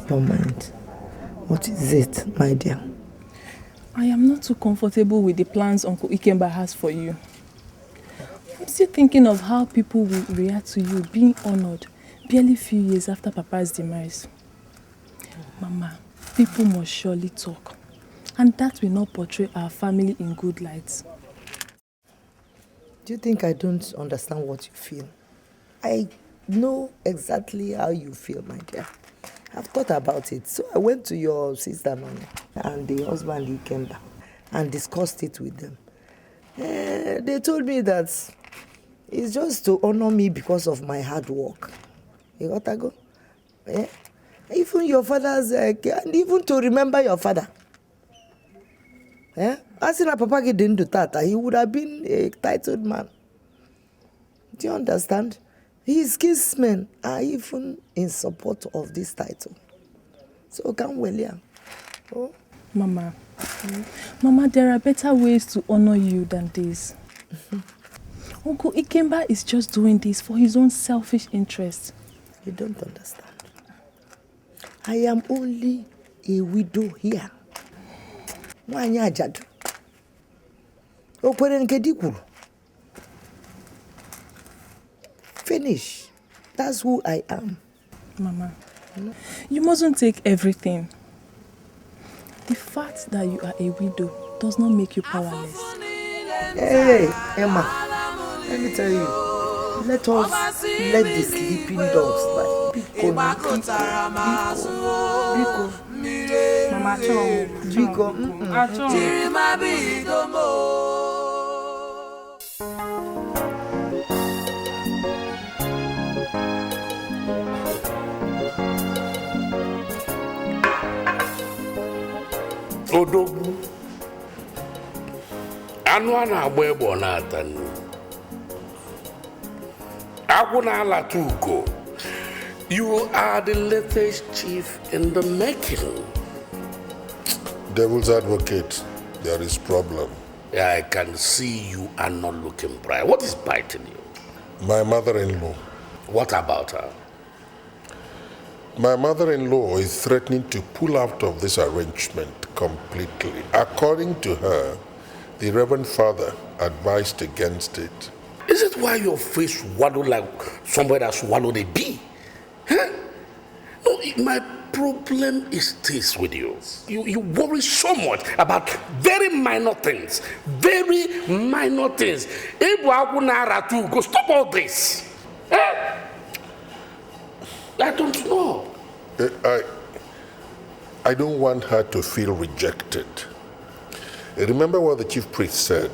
your mind? What is it, my dear? I am not too comfortable with the plans Uncle Ikemba has for you. I'm still thinking of how people will react to you being honored barely few years after Papa's demise. Mama, people must surely talk, and that will not portray our family in good light. Do you think I don't understand what you feel? I know exactly how you feel, my dear. I've thought about it. So I went to your sister Mama and the husband Ikemba and discussed it with them. They told me that it's just to honor me because of my hard work. You got to go? Even your father's, and even to remember your father. As in Papa didn't do that, he would have been a titled man. Do you understand? His kinsmen are even in support of this title. So come well here. Oh. Mama, Mama, there are better ways to honor you than this. Uncle Ikemba is just doing this for his own selfish interest. You don't understand. I am only a widow here. Mwanya ajadu. Okwere nke dikuru. Finish. That's who I am. Mama, you mustn't take everything. The fact that you are a widow does not make you powerless. Hey, Emma, let me tell you. Let us let the sleeping dogs like Biko. Mama, Odogwu anu a na-agba egbe ọ na-ata nnu agwụ na-alata ugo. You are the latest chief in the making. Devil's advocate, there is problem. I can see you are not looking bright. What is biting you? My mother-in-law. What about her? My mother-in-law is threatening to pull out of this arrangement completely. According to her, the Reverend Father advised against it. Is it why your face swallowed like somebody that swallowed a bee? Huh? No, my problem is this with you. You worry so much about very minor things. Very minor things. Go stop all this. Huh? I don't know. I don't want her to feel rejected. Remember what the chief priest said.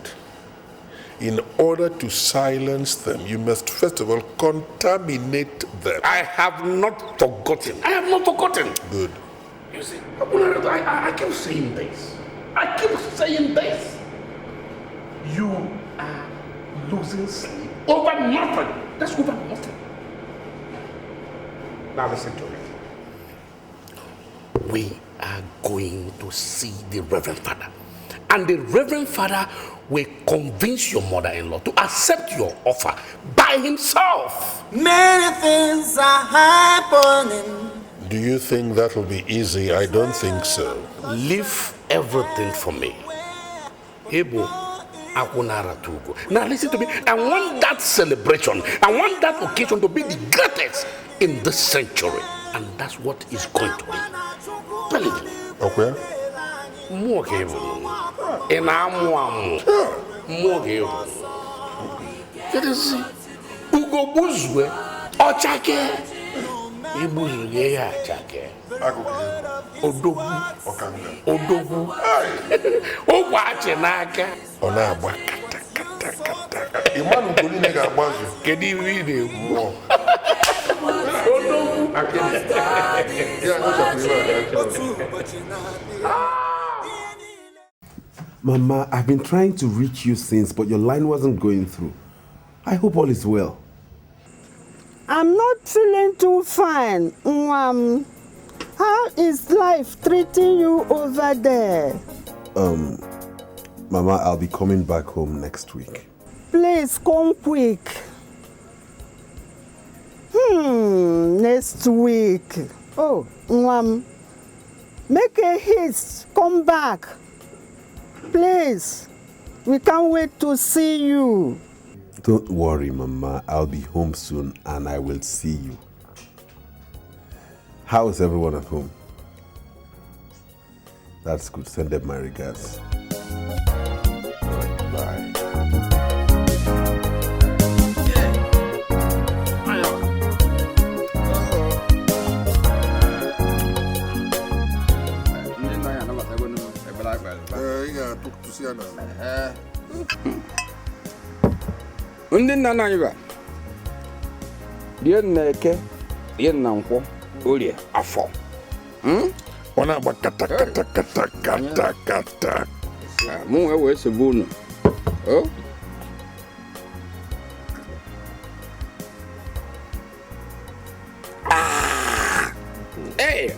In order to silence them, you must first of all contaminate them. I have not forgotten. I have not forgotten. Good. You see, I keep saying this. I keep saying this. You are losing sleep over nothing. That's over nothing. Now listen to me. We are going to see the Reverend Father. And the Reverend Father will convince your mother-in-law to accept your offer by himself. Many things are happening. Do you think that will be easy? I don't think so. Leave everything for me. Ebo, now listen to me. I want that celebration. I want that occasion to be the greatest in this century. And that's what it's going to be. Believe me. Okay. More cable. And I'm more cable. It is Ugo Buzwe or Chake. Ibuzuge ya Chake. Odogu. Ogwache naka. Ona agba kata. Imanu kuli nega agbazu. Kedi wide wo. Mama, I've been trying to reach you since, but your line wasn't going through. I hope all is well. I'm not feeling too fine. How is life treating you over there? Mama, I'll be coming back home next week. Please come quick. Next week. Oh, make a haste. Come back. Please. We can't wait to see you. Don't worry, Mama. I'll be home soon and I will see you. How is everyone at home? That's good. Send them my regards. All right, bye. Ndị nna nna anyị ba die nna eke die nna nkwọ orie afọ Ọ na-agba kata kata kata kata kata. mụ wee sogbu unu Hey,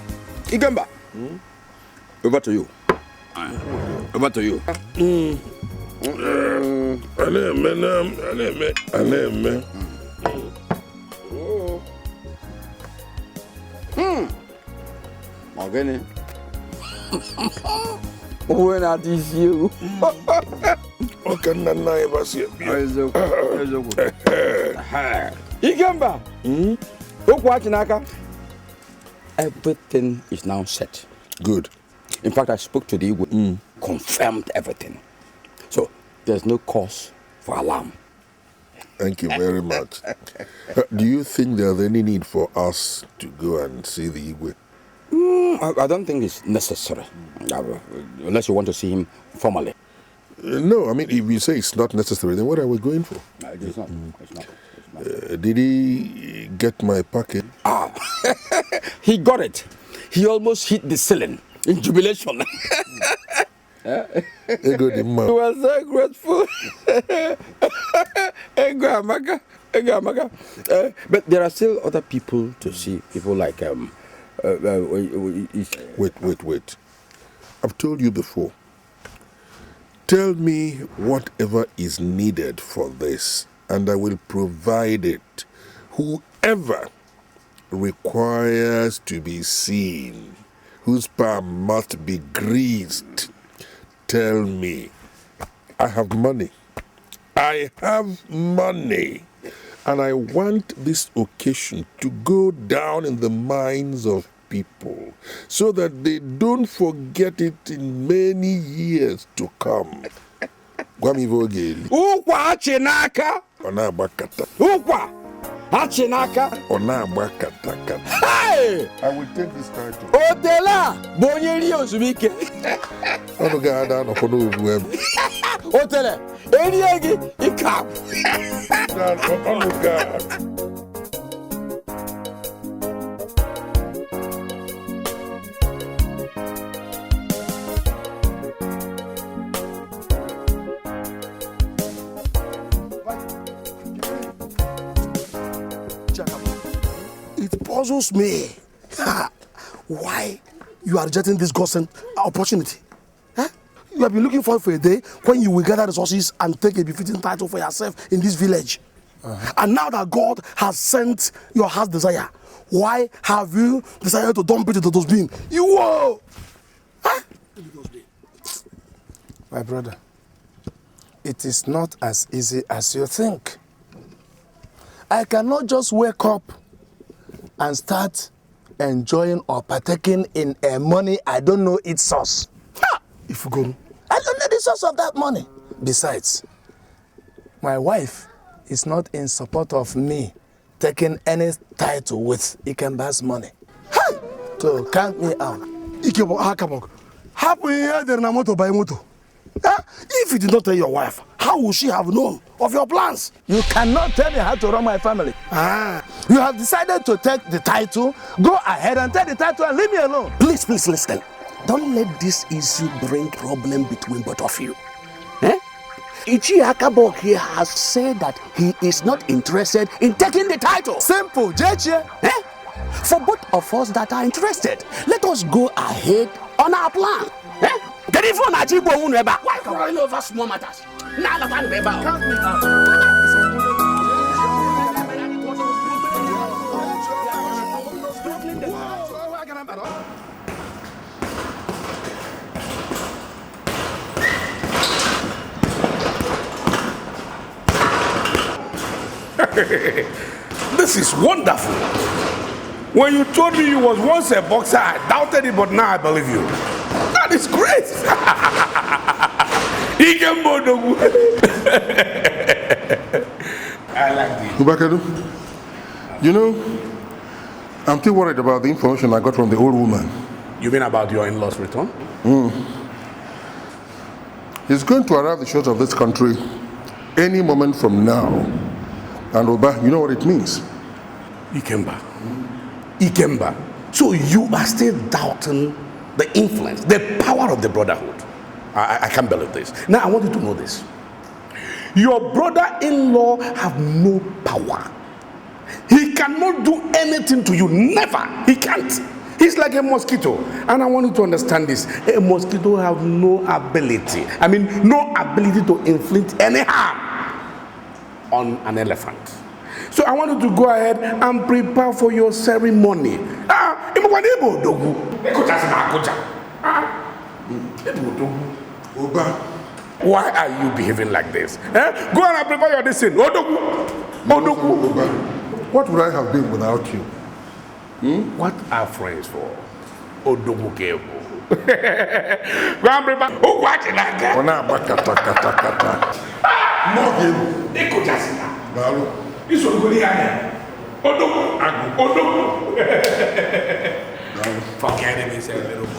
Ikemba. Over to you. Over to you. Aneme. Ogene. When are these you? Okay, Nana, I was here. Ikemba. Okwa everything is now set. Good. In fact, I spoke to the Igwe, confirmed everything. So there's no cause for alarm. Thank you very much. Do you think there's any need for us to go and see the Igwe? I don't think it's necessary, unless you want to see him formally. No, I mean, if you say it's not necessary, then what are we going for? It's not. It's not. Did he get my package? He got it. He almost hit the ceiling in jubilation. He was so grateful. But there are still other people to see. People like Wait. I've told you before. Tell me whatever is needed for this, and I will provide it. Whoever requires to be seen, whose palm must be greased, tell me. I have money. And I want this occasion to go down in the minds of people so that they don't forget it in many years to come. Ukwa Chinaka. Ukwa Achinaka. Hey! I will take this title. Otela Bonyeri Osubike. Otele Eriegi Ikap. It puzzles me why you are rejecting this godsend opportunity. Huh? You have been looking for a day when you will gather resources and take a befitting title for yourself in this village. And now that God has sent your heart's desire, why have you decided to dump it into those beans? Huh? My brother, it is not as easy as you think. I cannot just wake up and start enjoying or partaking in a money I don't know its source. If you go, I don't know the source of that money. Besides, my wife is not in support of me taking any title with Ikemba's money. Hey! So count me out. Ikemba, happen here there na moto by moto. If you did not tell your wife, how would she have known of your plans? You cannot tell me how to run my family. You have decided to take the title. Go ahead and take the title and leave me alone. Please, listen. Don't let this issue bring problem between both of you. Chief Ikemba here has said that he is not interested in taking the title. Simple, Jeche. For both of us that are interested, let us go ahead on our plan. Why crying over small matters? Count me out. This is wonderful. When you told me you was once a boxer, I doubted it, but now I believe you. That is great. I like this. Ubakadu, you know, I'm still worried about the information I got from the old woman. You mean about your in-laws return? He's going to arrive the shores of this country any moment from now. And Oba, you know what it means? Ikemba. Ikemba. So you are still doubting the influence, the power of the brotherhood. I can't believe this. Now I want you to know this. Your brother-in-law have no power. He cannot do anything to you. Never. He can't. He's like a mosquito. And I want you to understand this. A mosquito have no ability. I mean, no ability to inflict any harm on an elephant. So I want you to go ahead and prepare for your ceremony. Why are you behaving like this? Go and prepare your destiny. What would I have been without you? What are friends for? Uchegbu. Go and prepare. Oh, what is that? Forget him, he's a little boy.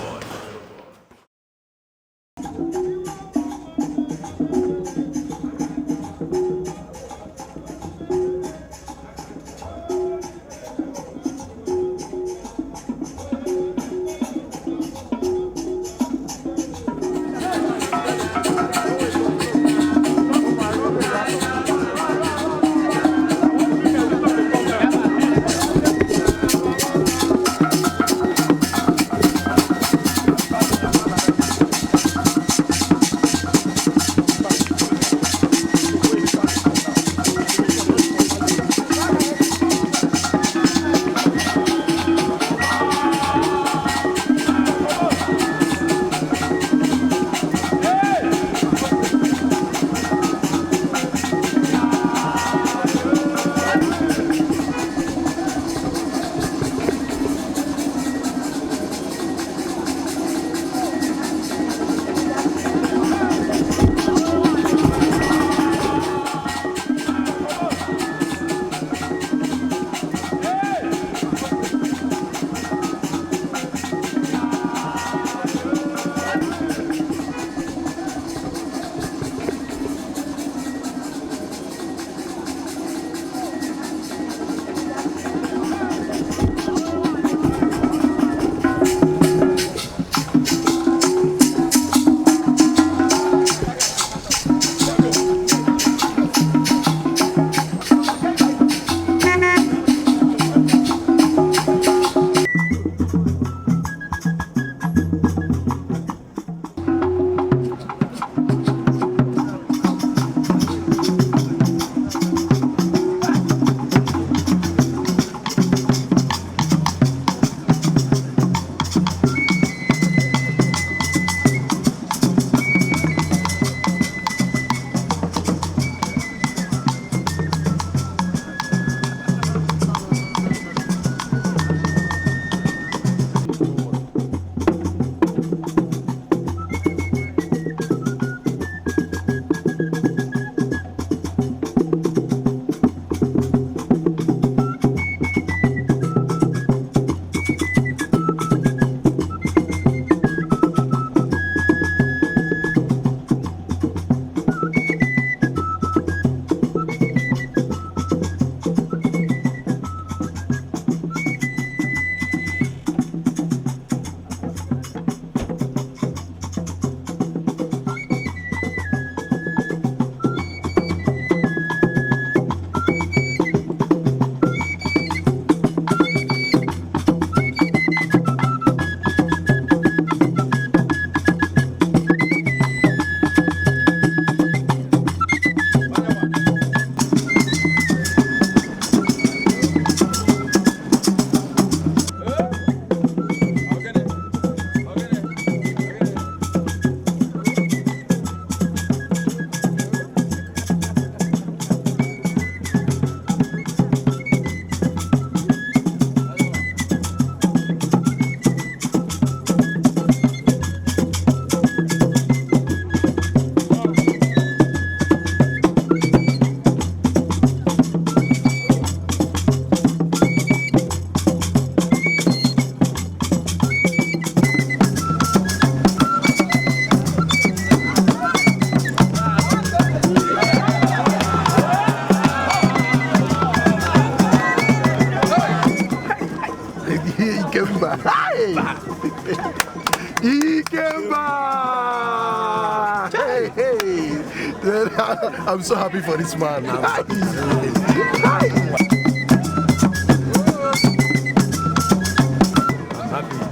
I'm so happy for this man.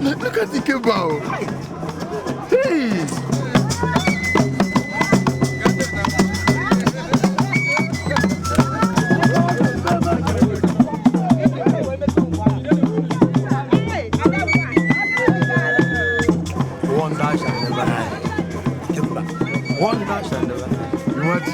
Look at Ikemba. Hey! Wonder shall never die. Ikemba. Wonder shall never die. You want to?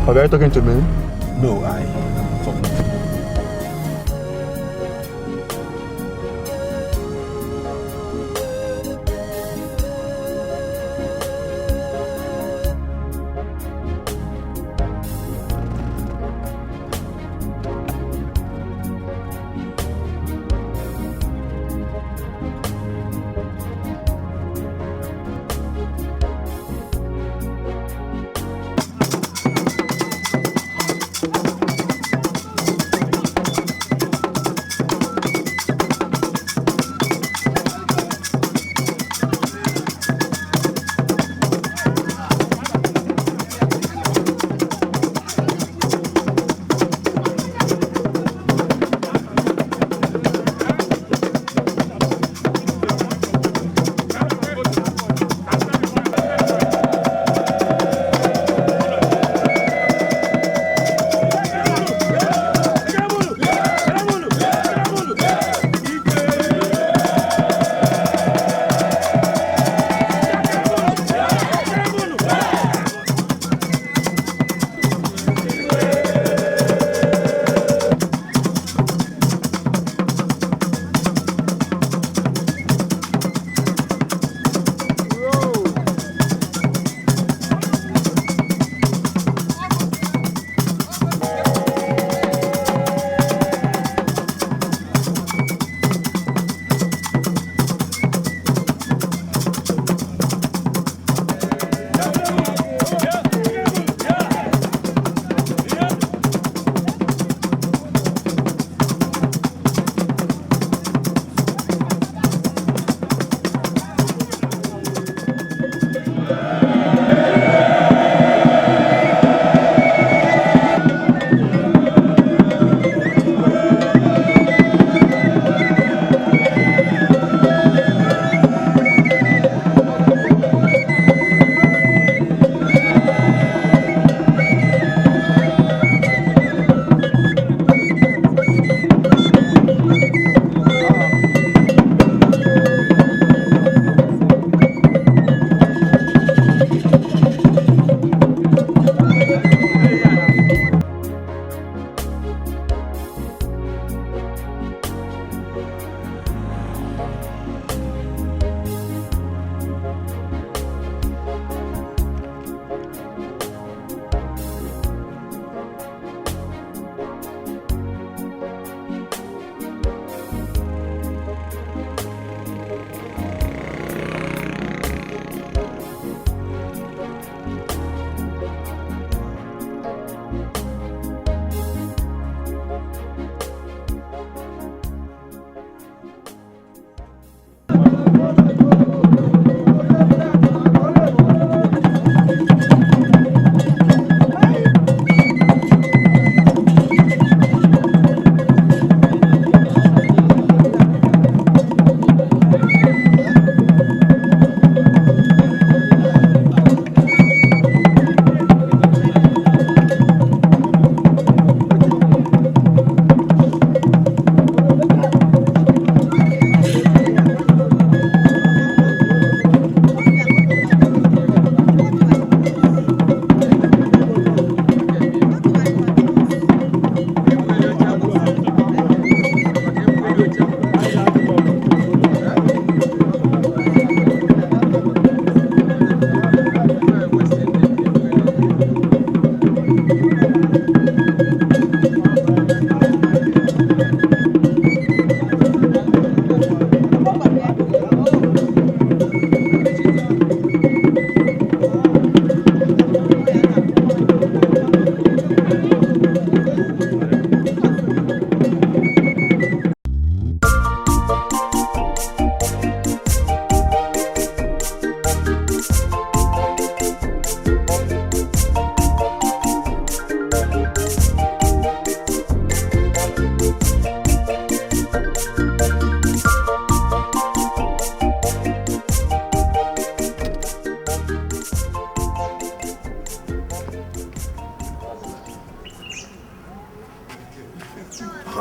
Are you talking to me? No, I talking to you.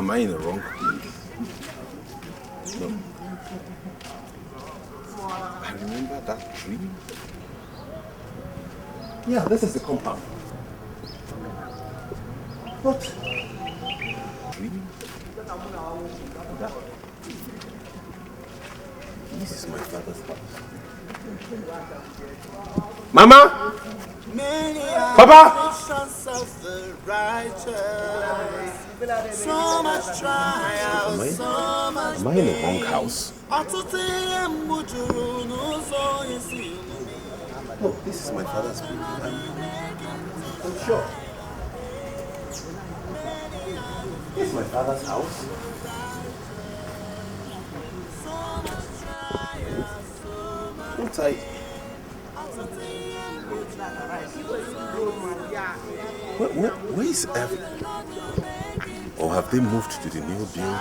Am I in the wrong place? No. I remember that tree. Yeah, this is the compound. What? This is my father's house. Mama! Papa! Am I in the wrong house? No, this is my father's room. I'm sure. This is my father's house. Don't I? Where is Evelyn? Or have they moved to the new building?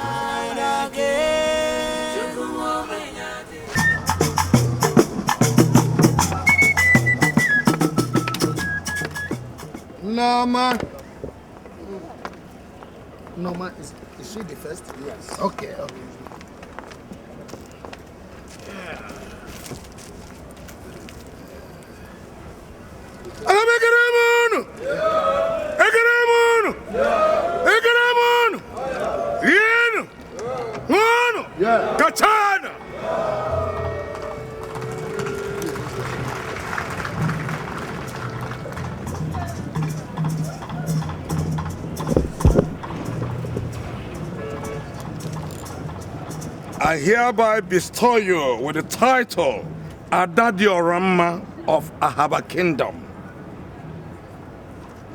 Norma, is she the first? Yes. Okay. I hereby bestow you with the title Adadiorama of Ahaba Kingdom.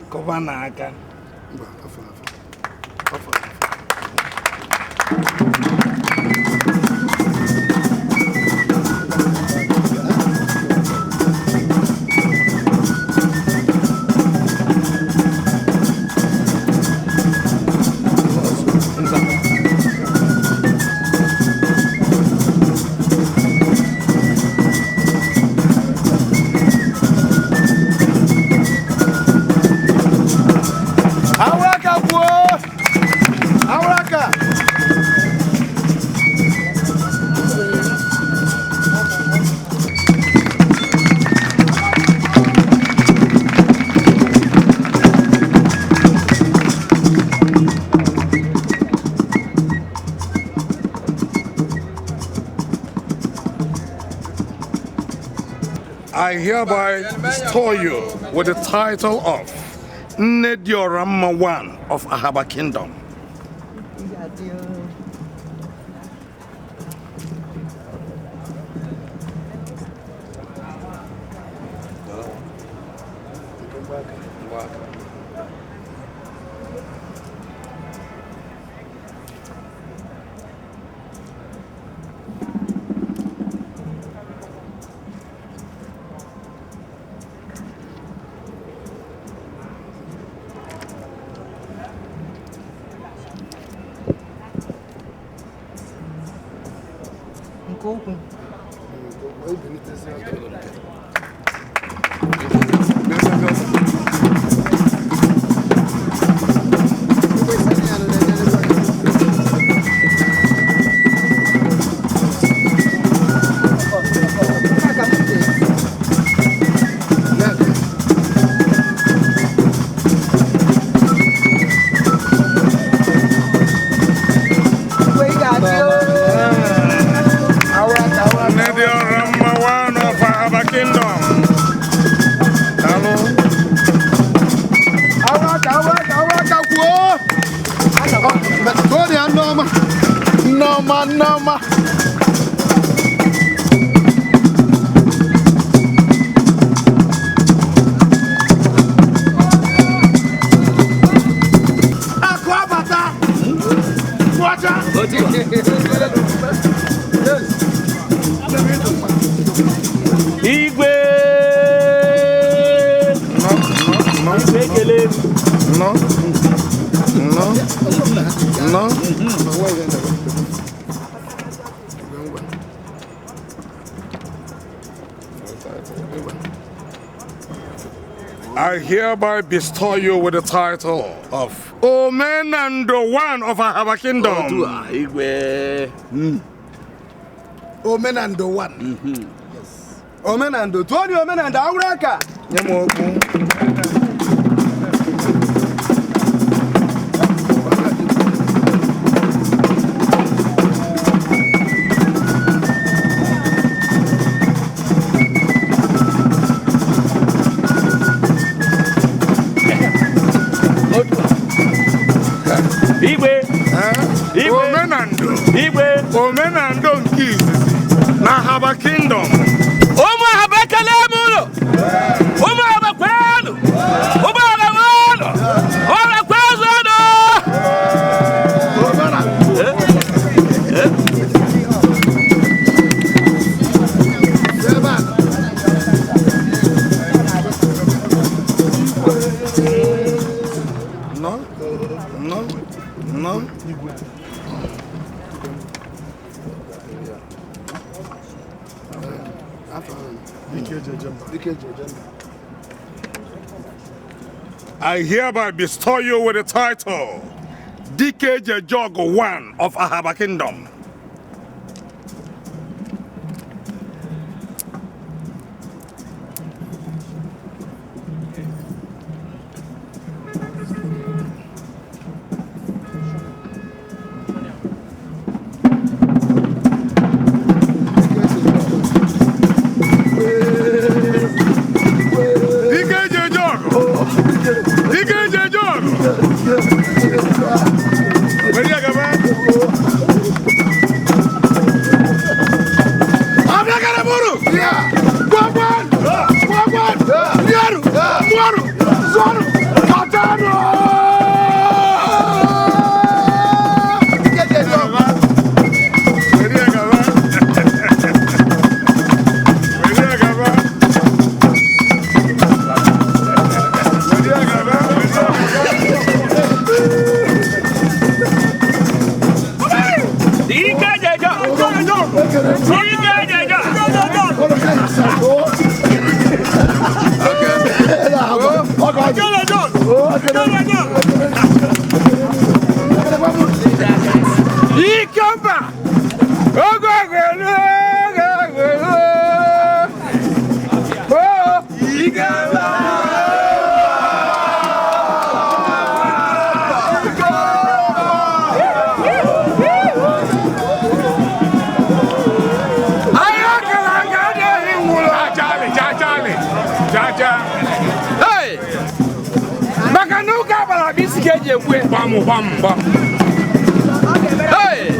Governor. I hereby bestow you with the title of Nediorama I of Ahaba Kingdom. Norma. I hereby bestow you with the title of Omenando I of Ahaba Kingdom. Omenando I. Yes. Omenando. Tuoni Omenando Auraka. Omenando. Omenando nke izizi na Haba Kingdom. Omo Haba Kalemulo. Omo Haba Kwano. Omo Haba Wano. Omo Kwazano. No. I hereby bestow you with the title DKJ Jog 1 of Ahaba Kingdom. Hey!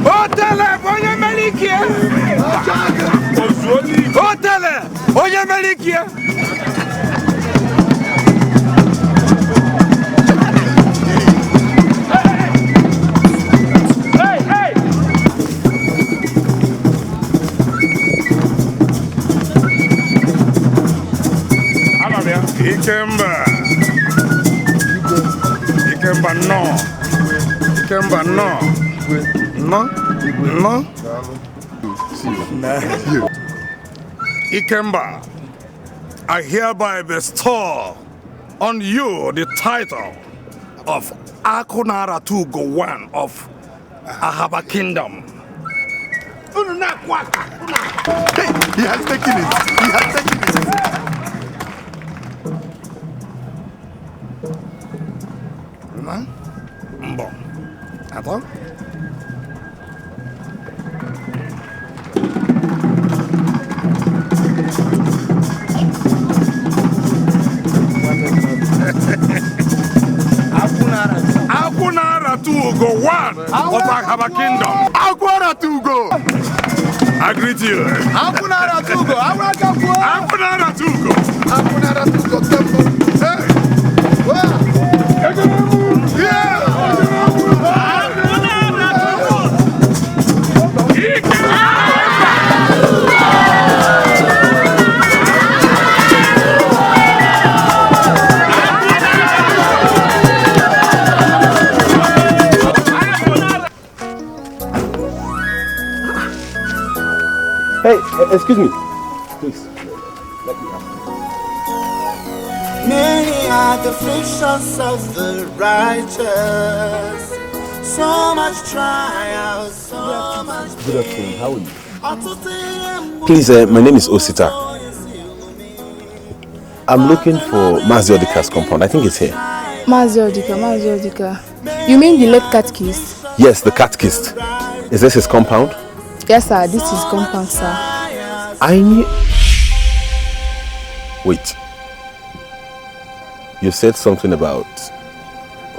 Otele, onye melikie! Otele, onye melikie! Hey! Alabia, Ikemba no. Ikemba, I hereby bestow on you the title of Akunara Tugo 1 of Ahaba Kingdom. Hey, he has taken it. Bon. Attends. Akunara Tugo 1 of Ahaba Kingdom. Akunara Tugo. I greet you. Akunara Tugo. Akunara Tugo. Akunara Tugo. Hey. Hey, excuse me. Please, let me ask you. Many are the afflictions of the righteous. So much trials, so much pain. Good afternoon, how are you? Please, my name is Osita. I'm looking for Mazi Odika's compound. I think it's here. Mazi Odika. You mean the late catechist? Yes, the catechist. Is this his compound? Yes, sir. This is compound, sir. I knew... Wait. You said something about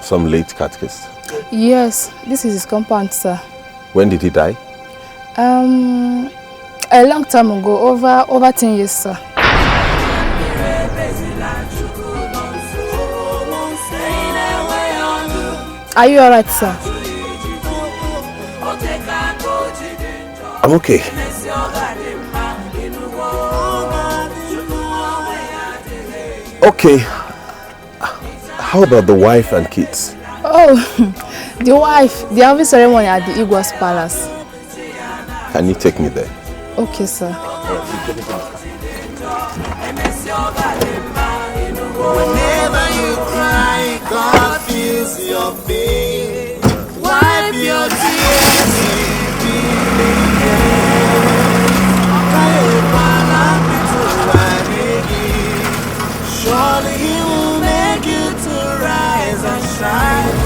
some late catechist? Yes, this is his compound, sir. When did he die? A long time ago, over 10 years, sir. Are you alright, sir? I'm okay. Okay. How about the wife and kids? Oh, the wife. They are having ceremony at the Igwa's palace. Can you take me there? Okay, sir. Whenever you cry, God feels your pain. Wipe your tears. Surely He will make you to rise and shine.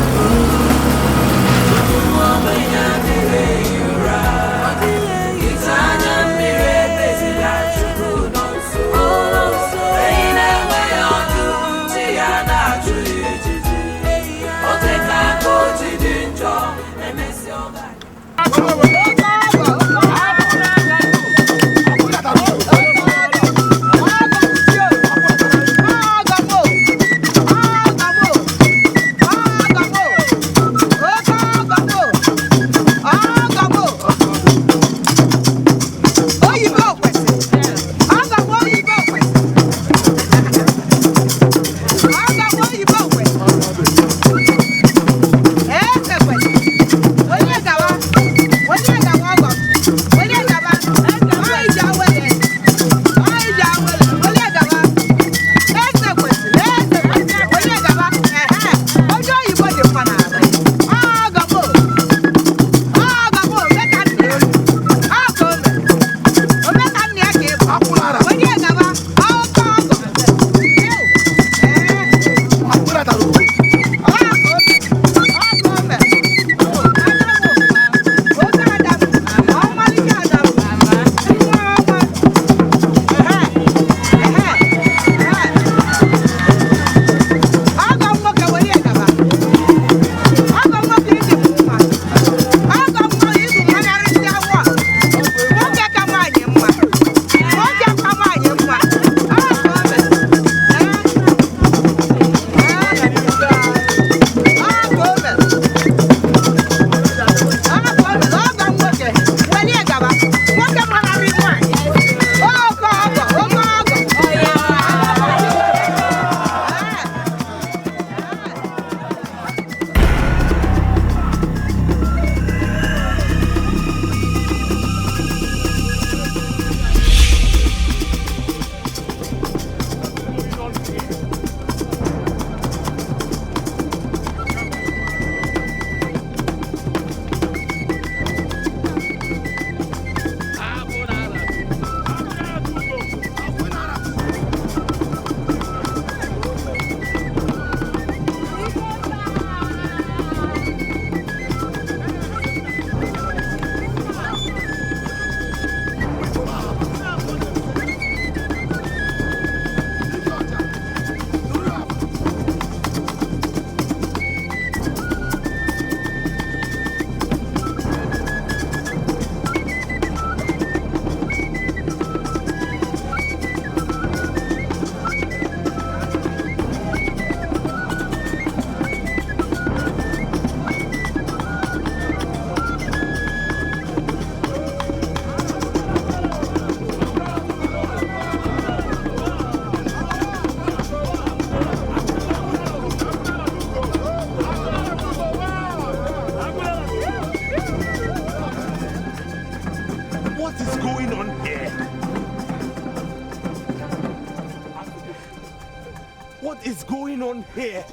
Here.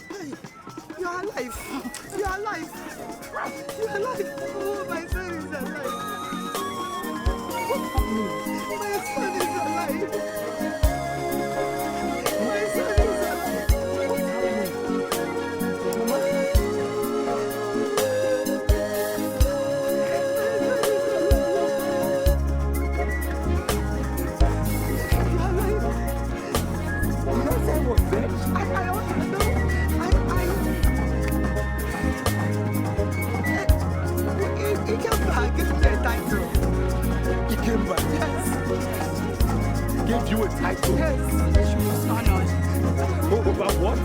Hey, you're alive. You're alive. You're alive. Oh, my son is alive. My son is alive. My son is alive. Ikemba. Yes. He gave you a title. Yes. She was honored. Over what?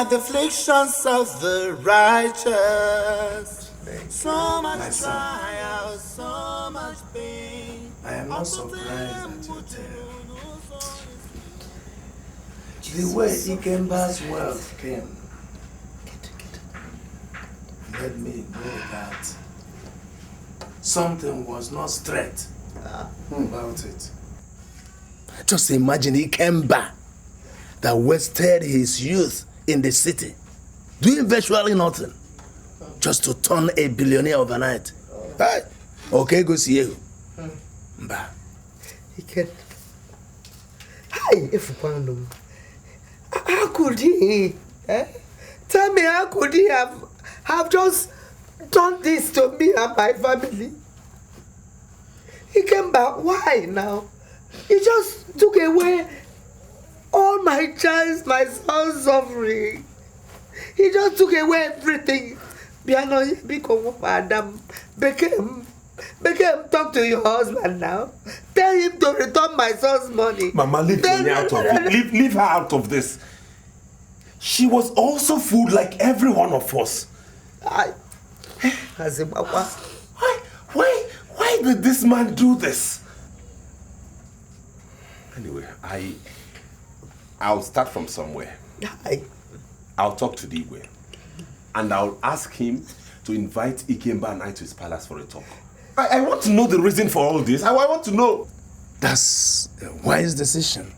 The afflictions of the righteous, so much trial, so much pain. I am not surprised at your tale. The way Ikemba's wealth came let me know that something was not straight about it. Just imagine Ikemba that wasted his youth in the city, doing virtually nothing, just to turn a billionaire overnight. Hey, okay, go see you. Mba. Hi, how could he? Tell me, how could he have just done this to me and my family? He came back. Why now? He just took away all my child's, my son's suffering. He just took away everything. Biano, become Madam. Became, talk to your husband now. Tell him to return my son's money. Mama, leave me out of it. Leave her out of this. She was also fooled like every one of us. Why did this man do this? Anyway, I'll start from somewhere. I'll talk to Digwe. And I'll ask him to invite Ikemba and I to his palace for a talk. I want to know the reason for all this. I want to know. That's a wise decision.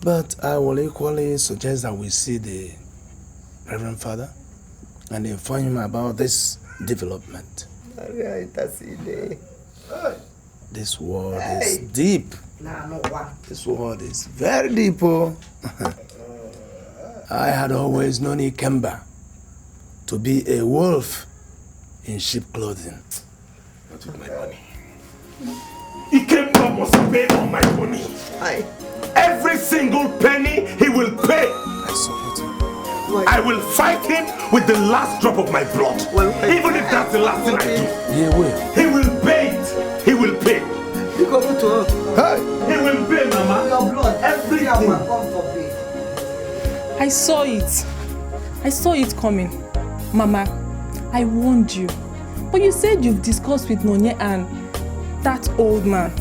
But I will equally suggest that we see the Reverend Father and inform him about this development. This world is deep. This world is very deep. Oh. I had always known Ikemba to be a wolf in sheep clothing. Not with my money. Ikemba must pay all my money. Every single penny he will pay. I support him. I will fight him with the last drop of my blood. Even if that's the last thing I do. He will. He will pay it. He will pay. You go to her. He will pay, Mama. Your blood. anything. I saw it. I saw it coming. Mama, I warned you. But you said you've discussed with Nonye and that old man.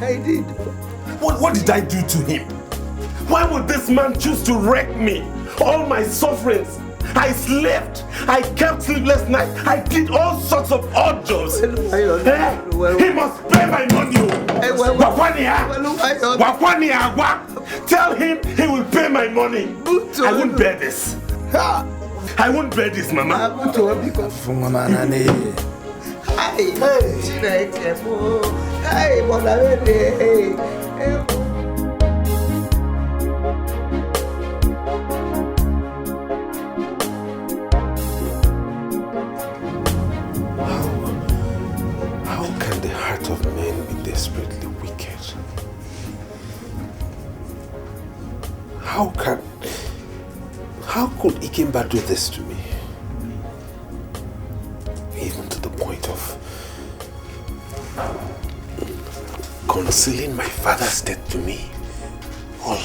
I did. What did I do to him? Why would this man choose to wreck me? All my sufferings. I slept. I kept sleepless nights. I did all sorts of odd jobs. He must pay my money. Tell him he will pay my money. I won't bear this. I won't bear this, Mama. How can the heart of men be desperately wicked? How could Ikemba do this to me? Even to the point of concealing my father's death to me. All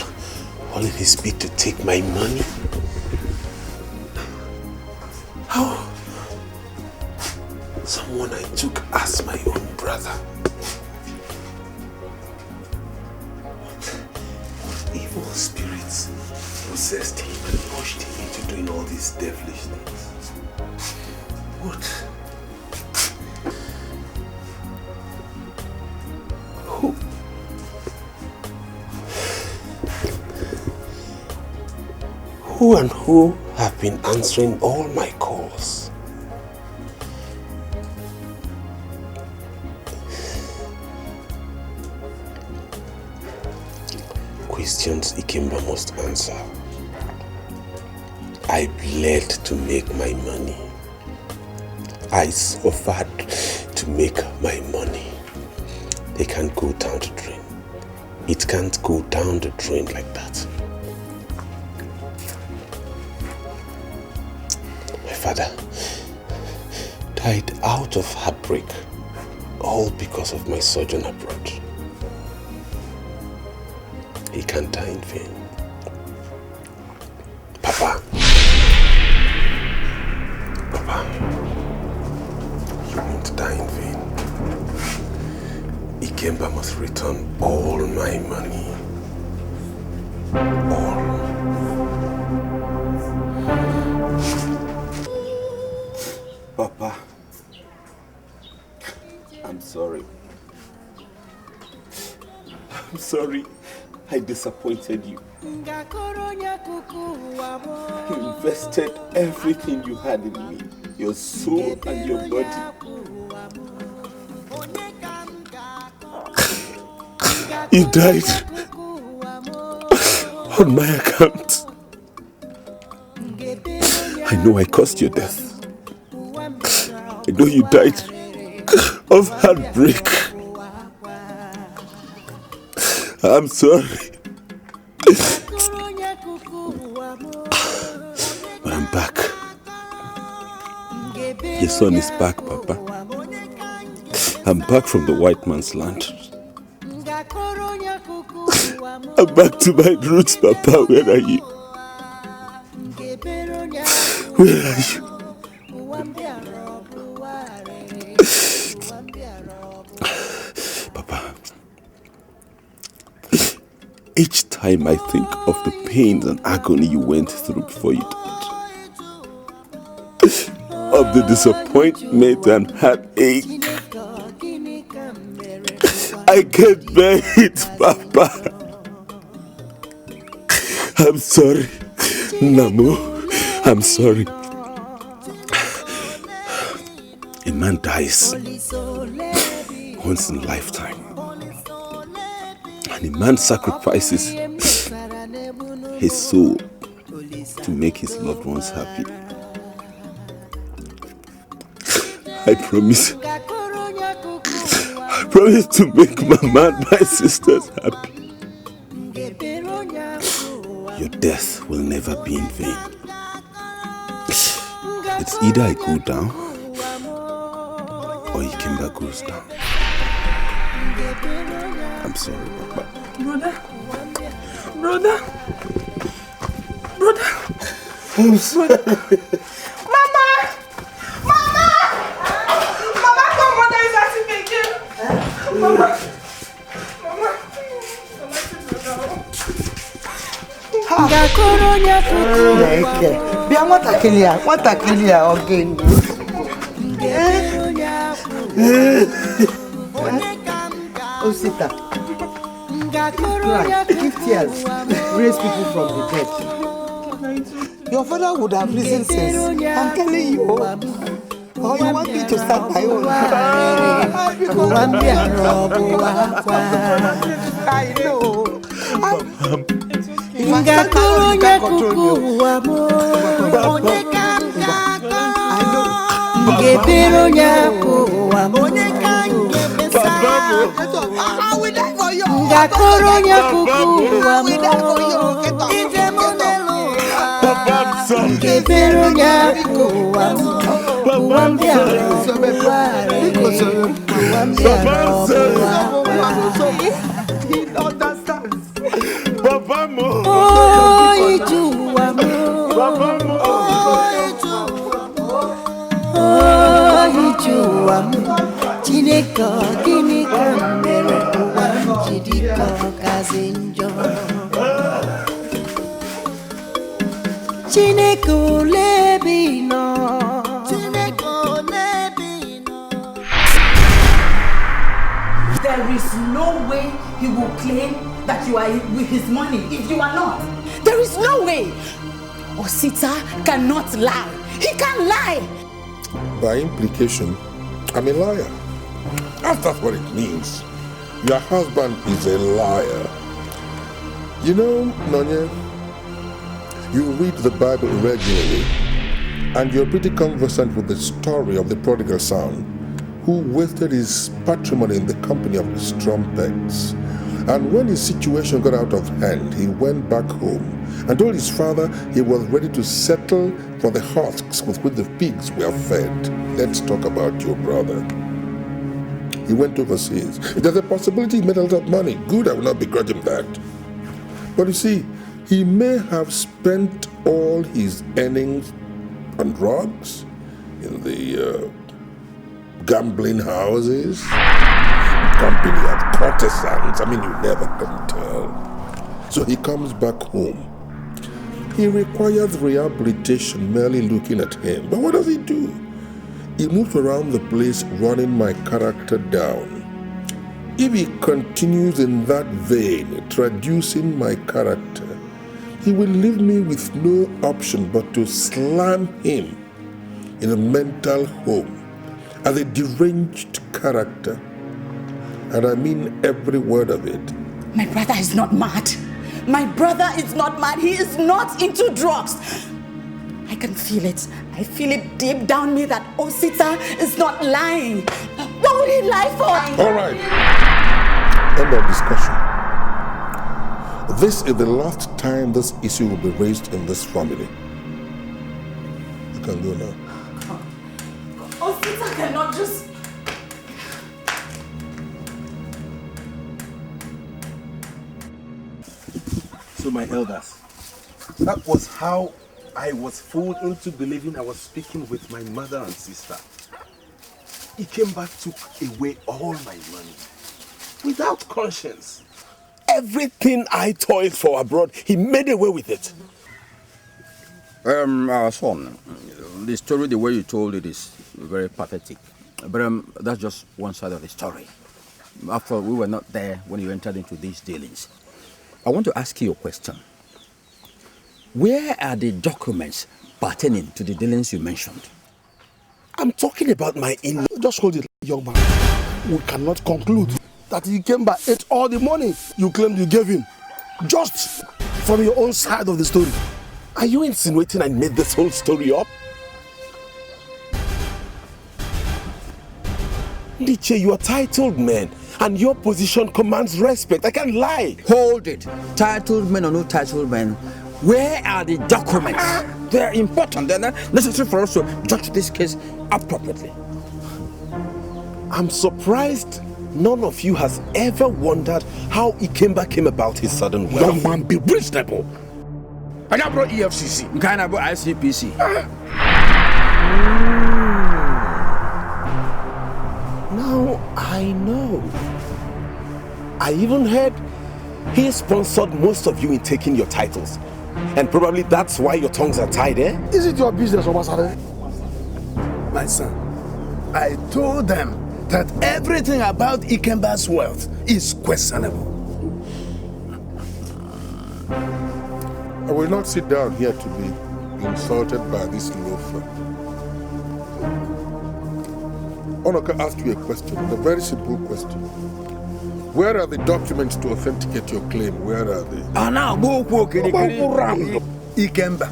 in his bid to take my money. How? Someone I took as my own brother. What evil spirits possessed him and pushed him into doing all these devilish things? What? Who and who have been answering all my calls? Questions Ikemba must answer. I bled to make my money. I suffered to make my money. They can't go down the drain. It can't go down the drain like that. My father died out of heartbreak, all because of my sojourn abroad. He can't die in vain. Papa, you won't die in vain. Ikemba must return all my money. All. Papa, I'm sorry. I'm sorry I disappointed you. You invested everything you had in me, your soul and your body. You died on my account. I know I caused your death. I know you died of heartbreak. I'm sorry. But I'm back. Your son is back, Papa. I'm back from the white man's land. I'm back to my roots, Papa. Where are you? Where are you? Papa, each time I think of the pains and agony you went through before you died, of the disappointment and heartache, I can't bear it, Papa. I'm sorry, Namu. I'm sorry. A man dies once in a lifetime. And a man sacrifices his soul to make his loved ones happy. I promise to make Mama and my sisters happy. Your death will never be in vain. It's either I go down or Ikemba goes down. I'm sorry, Papa. Brother, Brother. Brother. Mama! Mama! Mama, come, mother is asking me again. Mama. Bia watakilia again. Osita. Give tears. Raise people from the dead. Your father would have risen since. I'm telling you. Oh, you want me to start my own? I know. There is no way he will claim that you are with his money if you are not. There is no way. Osita cannot lie. He can't lie. By implication, I'm a liar. That's what it means. Your husband is a liar. You know, Nonya, you read the Bible regularly, and you're pretty conversant with the story of the prodigal son who wasted his patrimony in the company of his trumpets. And when his situation got out of hand, he went back home and told his father he was ready to settle for the husks with which the pigs were fed. Let's talk about your brother. He went overseas. There's a possibility he made a lot of money. Good, I will not begrudge him that. But you see, he may have spent all his earnings on drugs, in the gambling houses, company of courtesans. I mean, you never can tell. So he comes back home. He requires rehabilitation merely looking at him. But what does he do? He moves around the place running my character down. If he continues in that vein, traducing my character, he will leave me with no option but to slam him in a mental home as a deranged character. And I mean every word of it. My brother is not mad. My brother is not mad. He is not into drugs. I can feel it. I feel it deep down me that Osita is not lying. What would he lie for? All right. End of discussion. This is the last time this issue will be raised in this family. You can go now. Osita cannot just... So my elders, that was how I was fooled into believing I was speaking with my mother and sister. Ikemba took away all my money without conscience. Everything I toiled for abroad, he made away with it. Our son, the story, the way you told it is very pathetic. But that's just one side of the story. After all, we were not there when you entered into these dealings. I want to ask you a question. Where are the documents pertaining to the dealings you mentioned? I'm talking about my in-law. Just hold it, young man. We cannot conclude that Ikemba ate all the money you claimed you gave him. Just from your own side of the story. Are you insinuating I made this whole story up? Niche, you are titled man, and your position commands respect. I can't lie. Hold it. Titled men or no titled men, where are the documents? They're important. They're necessary for us to judge this case appropriately. I'm surprised none of you has ever wondered how Ikemba came about his sudden wealth. Young man, be reasonable. And I brought EFCC. Kind of ICPC. Now I know. I even heard he sponsored most of you in taking your titles. And probably that's why your tongues are tied, eh? Is it your business, Omasare? My son, I told them that everything about Ikemba's wealth is questionable. I will not sit down here to be insulted by this loafer. Onoka asked you a question, a very simple question. Where are the documents to authenticate your claim? Where are they? Ikemba,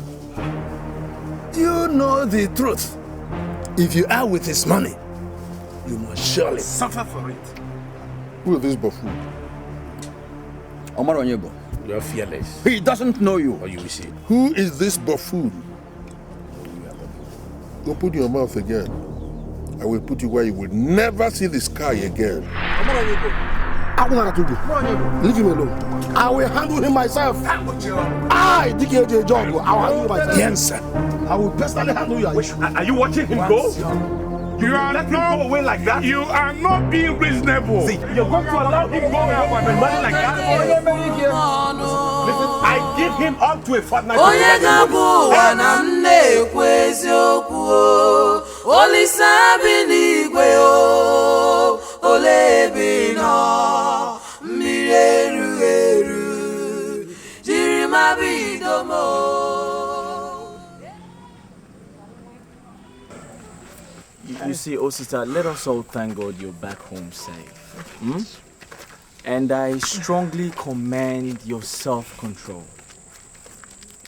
you know the truth. If you are with his money, you must surely suffer for it. Who is this buffoon? Omar Onyebo. You are fearless. He doesn't know you. Or you will see. Who is this buffoon? Open your mouth again. I will put you where you will never see the sky again. Leave him alone. I will handle him myself. I DKJ job. I will handle him myself. Yes, sir. I will personally handle you. Are you watching him go? You are let him go away like that? You are not being reasonable. See, you're going to allow him go away with money like that? Listen, I give him up to a fortnight. You see, Osita, let us all thank God you're back home safe. And I strongly commend your self-control.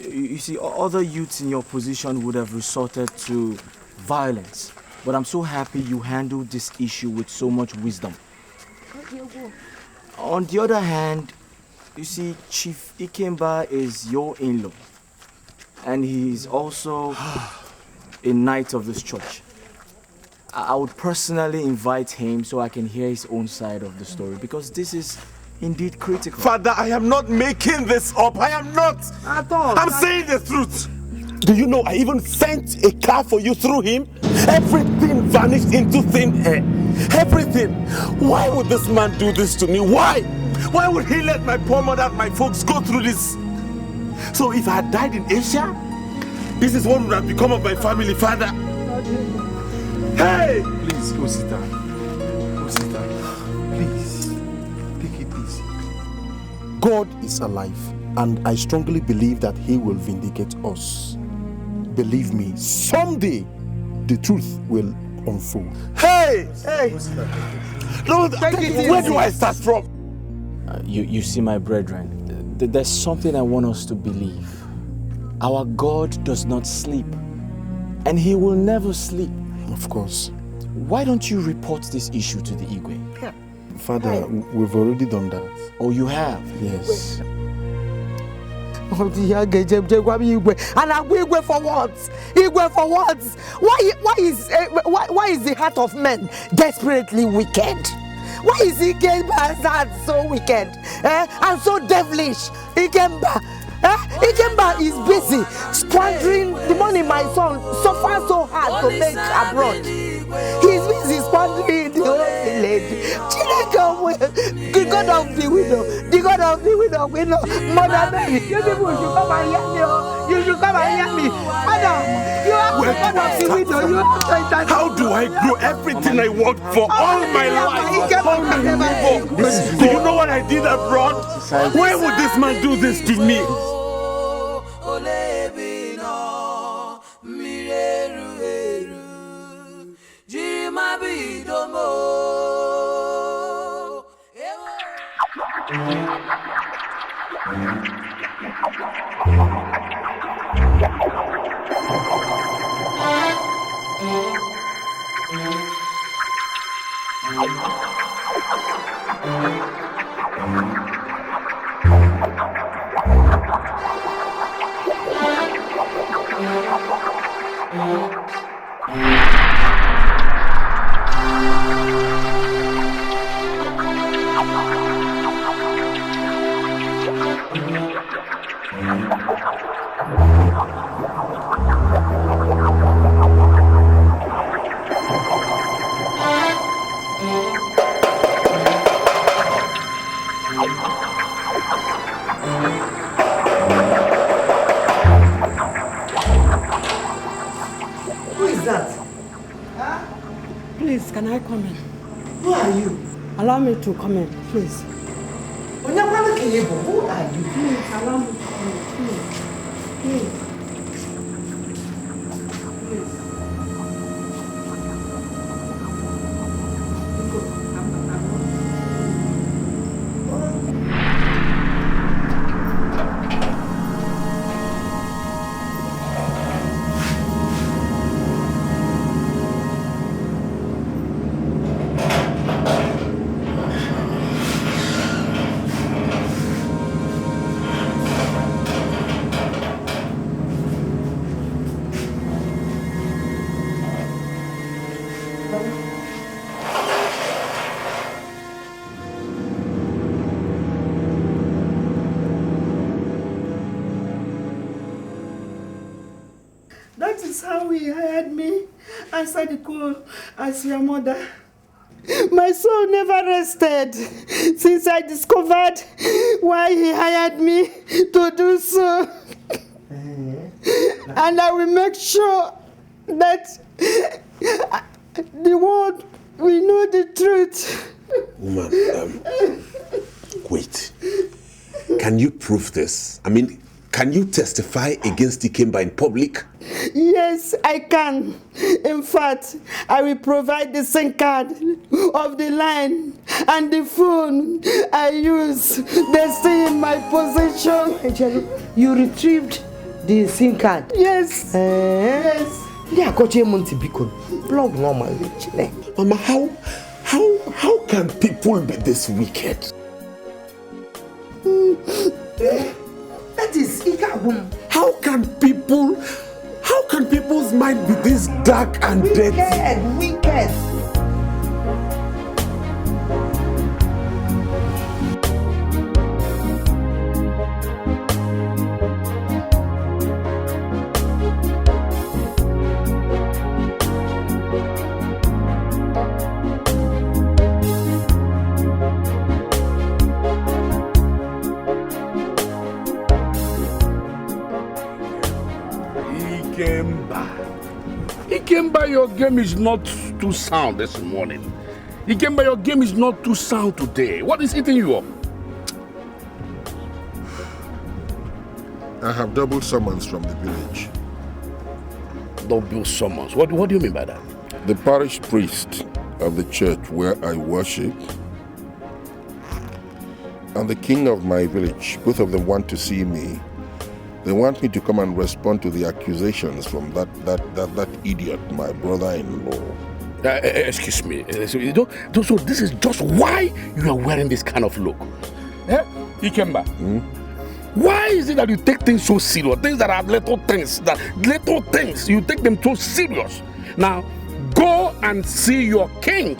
You see, other youths in your position would have resorted to violence. But I'm so happy you handled this issue with so much wisdom. On the other hand, you see, Chief Ikemba is your in-law. And he is also a knight of this church. I would personally invite him so I can hear his own side of the story, because this is indeed critical. Father, I am not making this up. I am not. At all. I'm saying the truth. Do you know I even sent a car for you through him? Everything vanished into thin air. Everything. Why would this man do this to me? Why? Why would he let my poor mother and my folks go through this? So if I had died in Asia, this is what would have become of my family, Father. Hey! Please, Osita. Osita, please, take it easy. God is alive, and I strongly believe that He will vindicate us. Believe me, someday the truth will unfold. Hey! Hey! No, where do I start from? You see, my brethren, there's something I want us to believe. Our God does not sleep, and He will never sleep. Of course. Why don't you report this issue to the Igwe? Yeah. Father, we've already done that. Oh, you have? Yes. And Igwe for what? Igwe for what? Why is the heart of men desperately wicked? Why is Ikemba's heart so wicked and so devilish? Ikemba is busy squandering the money my son suffered so hard to make abroad. He's busy squandering the whole village. The God of the widow, Mother Mary, you people should come and hear me. You should come and hear me. Madam, you are the God of the widow. You have to entertain. How do I grow everything I worked for all my life? Do you know what I did abroad? Why would this man do this to me? Who is that? Please, can I come in? Who are you? Allow me to come in, please. Who are you? Please, allow me to come in, please. Please. That is how he hired me answer the call as your mother. My soul never rested since I discovered why he hired me to do so. And I will make sure that the world will know the truth. Woman, wait. Can you prove this? I mean, can you testify against Ikemba in public? Yes, I can. In fact, I will provide the SIM card of the line and the phone I use. They stay in my possession. You retrieved the SIM card? Yes. Yes. Yeah, blog normal. Mama, how can people be this wicked? That is Ikabum. How can people's mind be this dark and dirty? Wicked. Ikemba, your game is not too sound this morning. Ikemba, your game is not too sound today. What is eating you up? I have double summons from the village. Double summons? What do you mean by that? The parish priest of the church where I worship and the king of my village, both of them want to see me. They want me to come and respond to the accusations from that idiot, my brother-in-law. Excuse me. So this is just why you are wearing this kind of look. Eh? Ikemba. Why is it that you take things so serious? Things that are little things, you take them so serious. Now, go and see your king.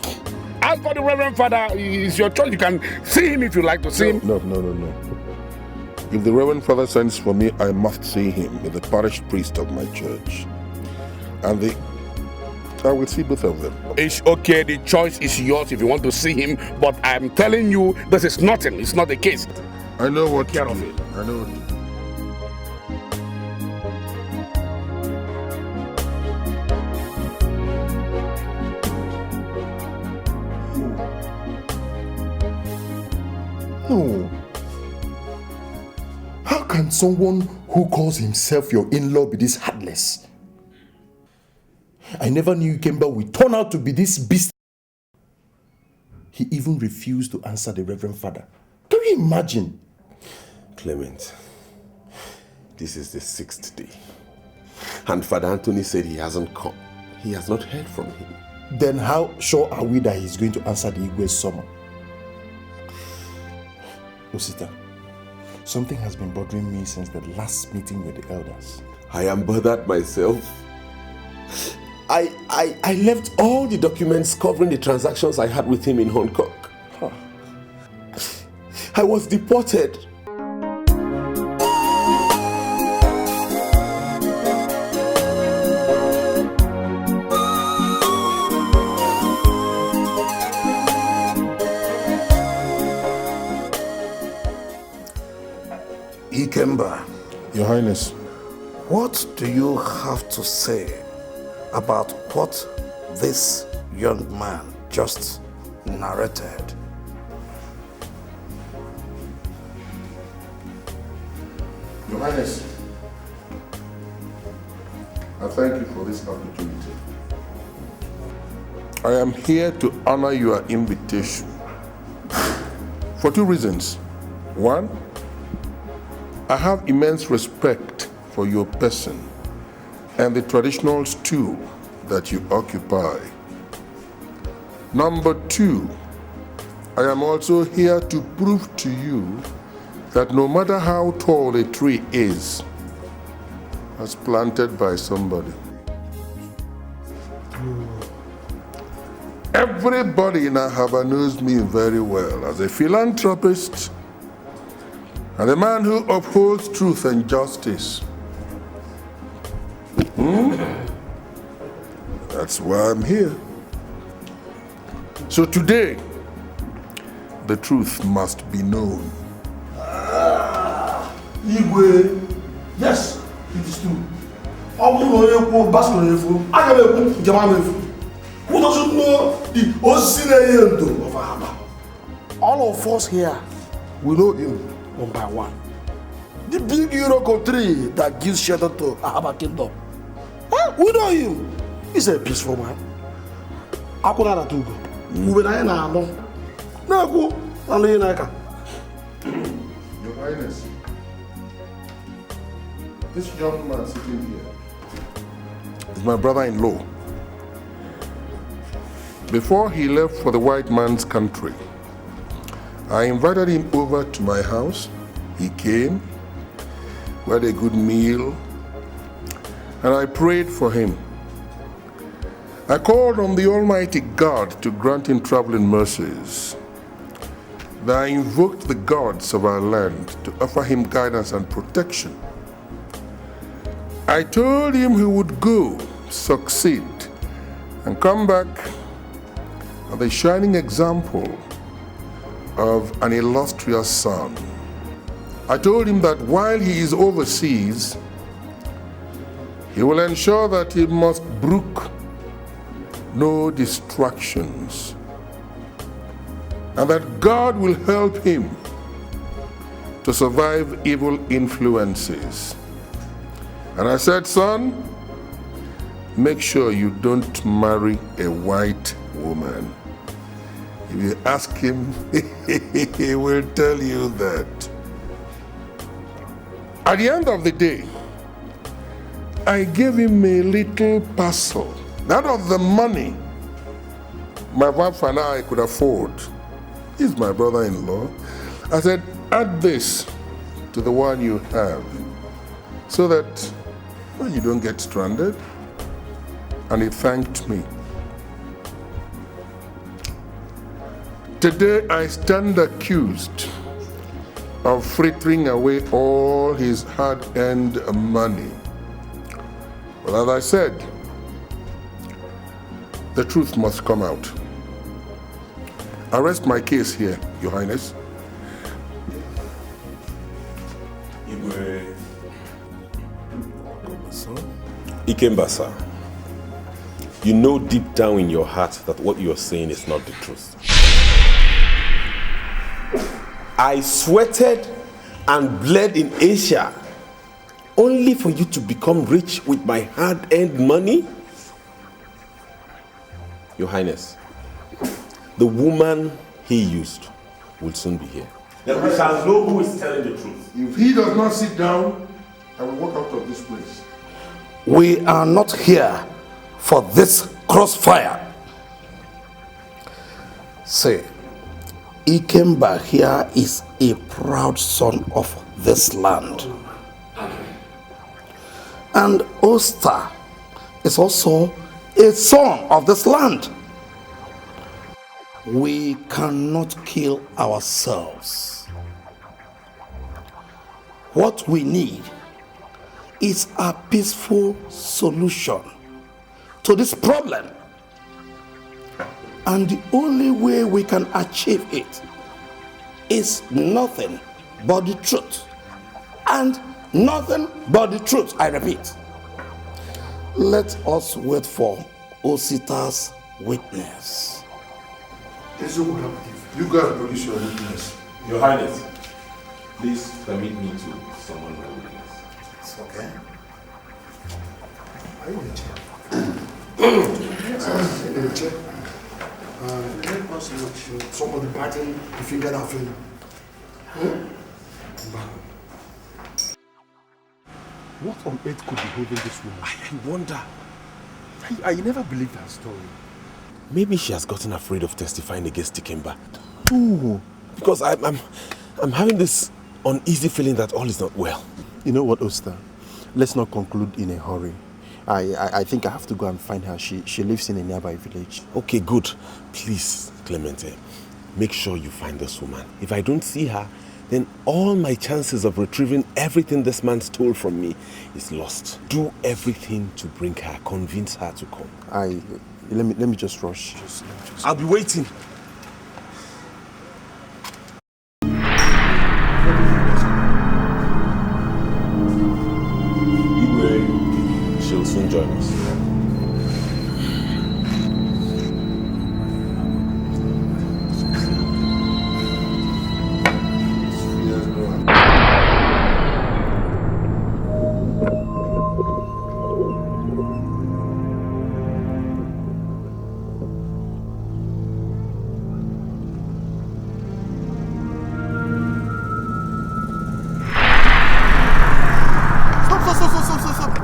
As for the Reverend Father, it's your choice. You can see him if you like to see him. No. If the Reverend Father sends for me, I must see him, the parish priest of my church. And I will see both of them. It's okay, the choice is yours if you want to see him, but I'm telling you, this is nothing. It's not the case. I know what Take care of it. I know what to do. No. How can someone who calls himself your in-law be this heartless? I never knew Ikemba would turn out to be this beast. He even refused to answer the Reverend Father. Can you imagine? Clement, this is the 6th day. And Father Anthony said he hasn't come. He has not heard from him. Then how sure are we that he's going to answer the Igwe's summon? Osita, something has been bothering me since the last meeting with the elders. I am bothered myself. I left all the documents covering the transactions I had with him in Hong Kong. Huh. I was deported. Ikemba. Your Highness. What do you have to say about what this young man just narrated? Your Highness, I thank you for this opportunity. I am here to honor your invitation for two reasons. One, I have immense respect for your person and the traditional stew that you occupy. Number two, I am also here to prove to you that no matter how tall a tree is, it's planted by somebody. Everybody in Ahaba knows me very well as a philanthropist and a man who upholds truth and justice. That's why I'm here. So today, the truth must be known. Igwe, yes, it is true. Who doesn't know the Osine of Ahaba? All of us here, we know him one by one. The big Iroko tree that gives shelter to Ahaba Kingdom. We know him. He's a peaceful man. Akuna Tugo. Ubenayana no. Naku, Alayinaka. Your Highness, this young man sitting here is my brother-in-law. Before he left for the white man's country, I invited him over to my house. He came, we had a good meal, and I prayed for him. I called on the Almighty God to grant him traveling mercies. Then I invoked the gods of our land to offer him guidance and protection. I told him he would go, succeed, and come back as a shining example of an illustrious son. I told him that while he is overseas, he will ensure that he must brook no distractions, and that God will help him to survive evil influences. And I said, son, make sure you don't marry a white woman. If you ask him, he will tell you that. At the end of the day, I gave him a little parcel. Out of the money my wife and I could afford. He's my brother-in-law. I said, add this to the one you have so that you don't get stranded. And he thanked me. Today I stand accused of frittering away all his hard-earned money. But as I said, the truth must come out. I rest my case here, Your Highness. Ikemba, sir, you know deep down in your heart that what you are saying is not the truth. I sweated and bled in Asia only for you to become rich with my hard-earned money? Your Highness, the woman he used will soon be here. Then we shall know who is telling the truth. If he does not sit down, I will walk out of this place. We are not here for this crossfire. Say, Ikemba here is a proud son of this land. And Oster is also a son of this land. We cannot kill ourselves. What we need is a peaceful solution to this problem. And the only way we can achieve it is nothing but the truth. and nothing but the truth, I repeat. Let us wait for Osita's witness. You gotta produce your witness. Your Highness, please permit me to summon my witness. It's okay. Are you in the chair? In the chair. Let us watch somebody biting the finger that finger. What on earth could be holding this woman? I wonder. I never believed her story. Maybe she has gotten afraid of testifying against Ikemba. Ooh. Because I'm having this uneasy feeling that all is not well. You know what, Oster? Let's not conclude in a hurry. I think I have to go and find her. She lives in a nearby village. Okay, good. Please, Clemente, make sure you find this woman. If I don't see her, then all my chances of retrieving everything this man stole from me is lost. Do everything to bring her, convince her to come. Let me just rush. I'll be waiting. She'll soon join us. Stop.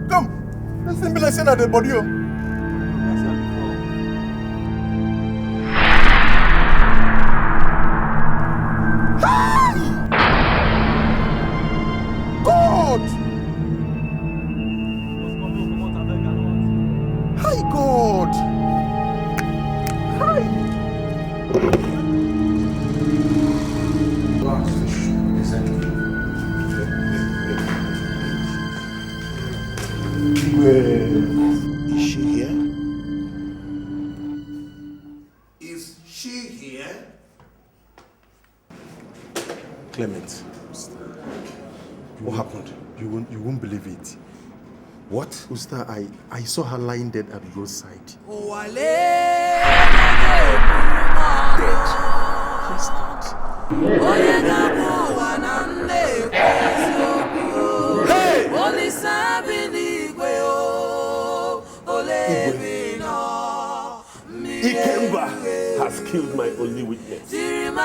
Come. This thing be like saying at the body. God! Hi, God! Hi! Is she here? Is she here? Clement. What happened? You won't believe it. What? Usta, I saw her lying dead at the roadside. Dead? Yes, Ikemba has killed my only witness. Ikemba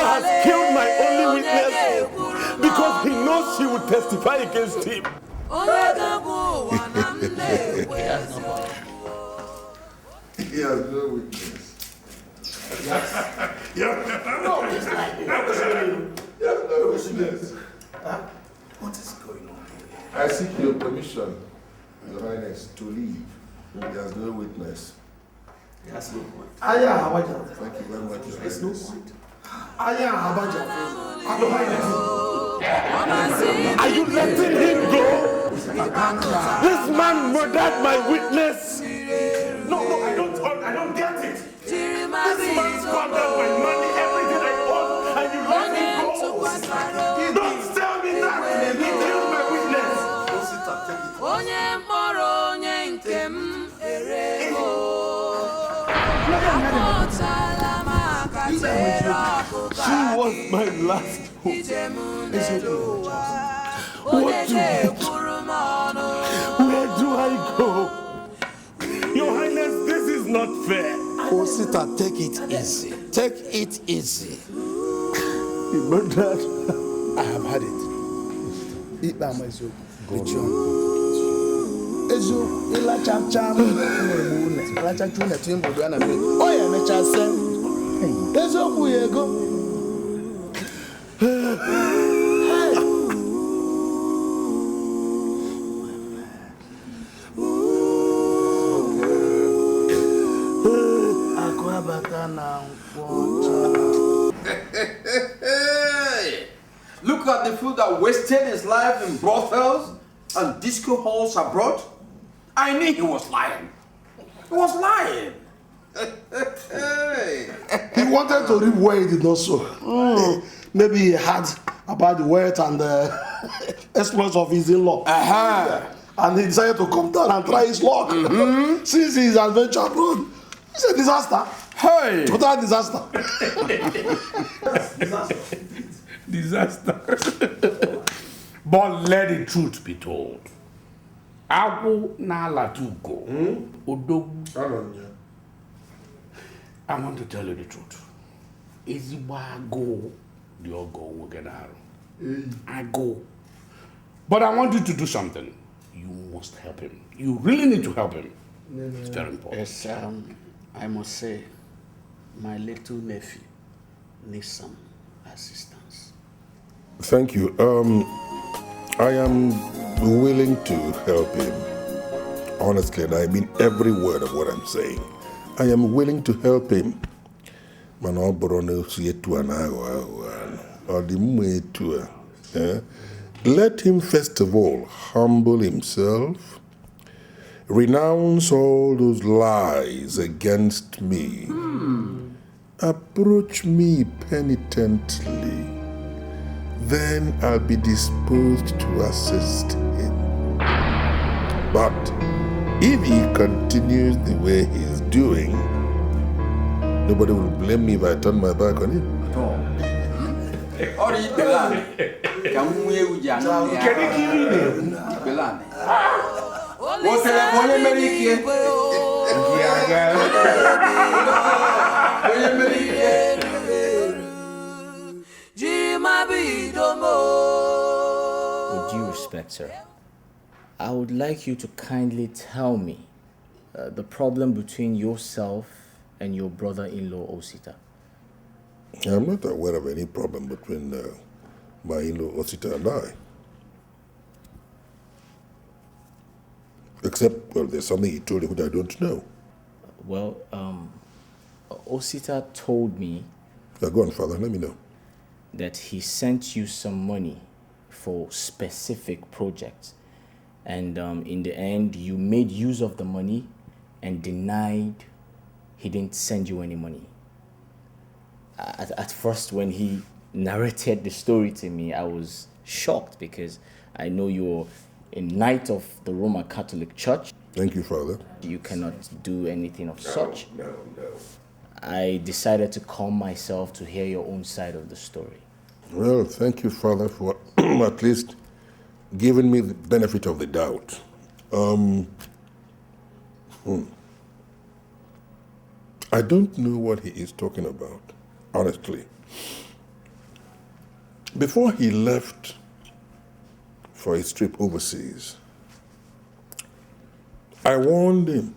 has killed my only witness because he knows she would testify against him. He has no witness. No, it's like He has no witness. What is going on here? I seek your permission, Your Highness, to leave. He has no witness. He has no point. Thank you very much, Your There's Highness. no point. Your Highness. Are you letting him go? This man murdered my witness. No, I don't get it. This man squandered my money, everything I own, and you let him go. Don't tell me that. He killed my witness. She was my last hope. What do I do? Where do I go? Your Highness, this is not fair. Osita, take it easy. Take it easy. You murdered. I have had it. Eat that, my soul. Good job. Ezo, ila cham cham. Ila cham cham. Netim bodo ana me. Oye me chasem. Ezo kuyego. Look at the fool that wasted his life in brothels and disco halls abroad. I knew he was lying. He was lying. He wanted to reap where he did not sow. Maybe he heard about the wealth and the exploits of his in-law. And he decided to come down and try his luck. Since his adventure abroad, it's a disaster. Hey! Total disaster. Disaster. But let the truth be told. Agu na latugo. Odogu. I want to tell you the truth. Go the ogo will get out. I go. But I want you to do something. You must help him. You really need to help him. It's very important. Yes, I must say, my little nephew needs some assistance. Thank you. I am willing to help him. Honestly, and I mean every word of what I'm saying. I am willing to help him. Let him first of all humble himself, renounce all those lies against me, approach me penitently, then I'll be disposed to assist him. But if he continues the way he's doing, nobody will blame me if I turn my back on him. With due respect, sir, I would like you to kindly tell me the problem between yourself and your brother-in-law, Osita. I'm not aware of any problem between my in-law Osita and I. Except, well, there's something he told you that I don't know. Well, Osita told me... Go on, Father, let me know. ...that he sent you some money for specific projects. And in the end, you made use of the money and denied he didn't send you any money. At first, when he narrated the story to me, I was shocked because I know you're a knight of the Roman Catholic Church. Thank you, Father. You cannot do anything of such. No. I decided to calm myself to hear your own side of the story. Well, thank you, Father, for at least giving me the benefit of the doubt. I don't know what he is talking about, honestly. Before he left for his trip overseas, I warned him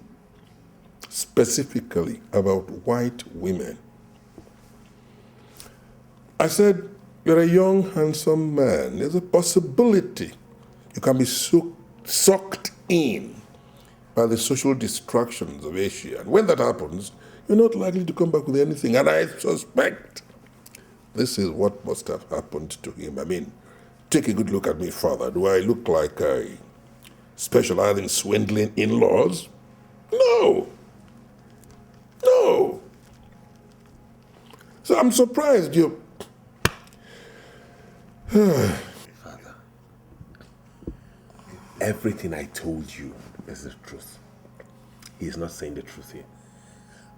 specifically about white women. I said, you're a young, handsome man. There's a possibility you can be sucked in by the social distractions of Asia. And when that happens, you're not likely to come back with anything. And I suspect this is what must have happened to him. I mean, take a good look at me, Father. Do I look like I specialize in swindling in-laws? No. No. So I'm surprised you... Father, everything I told you is the truth. He is not saying the truth here.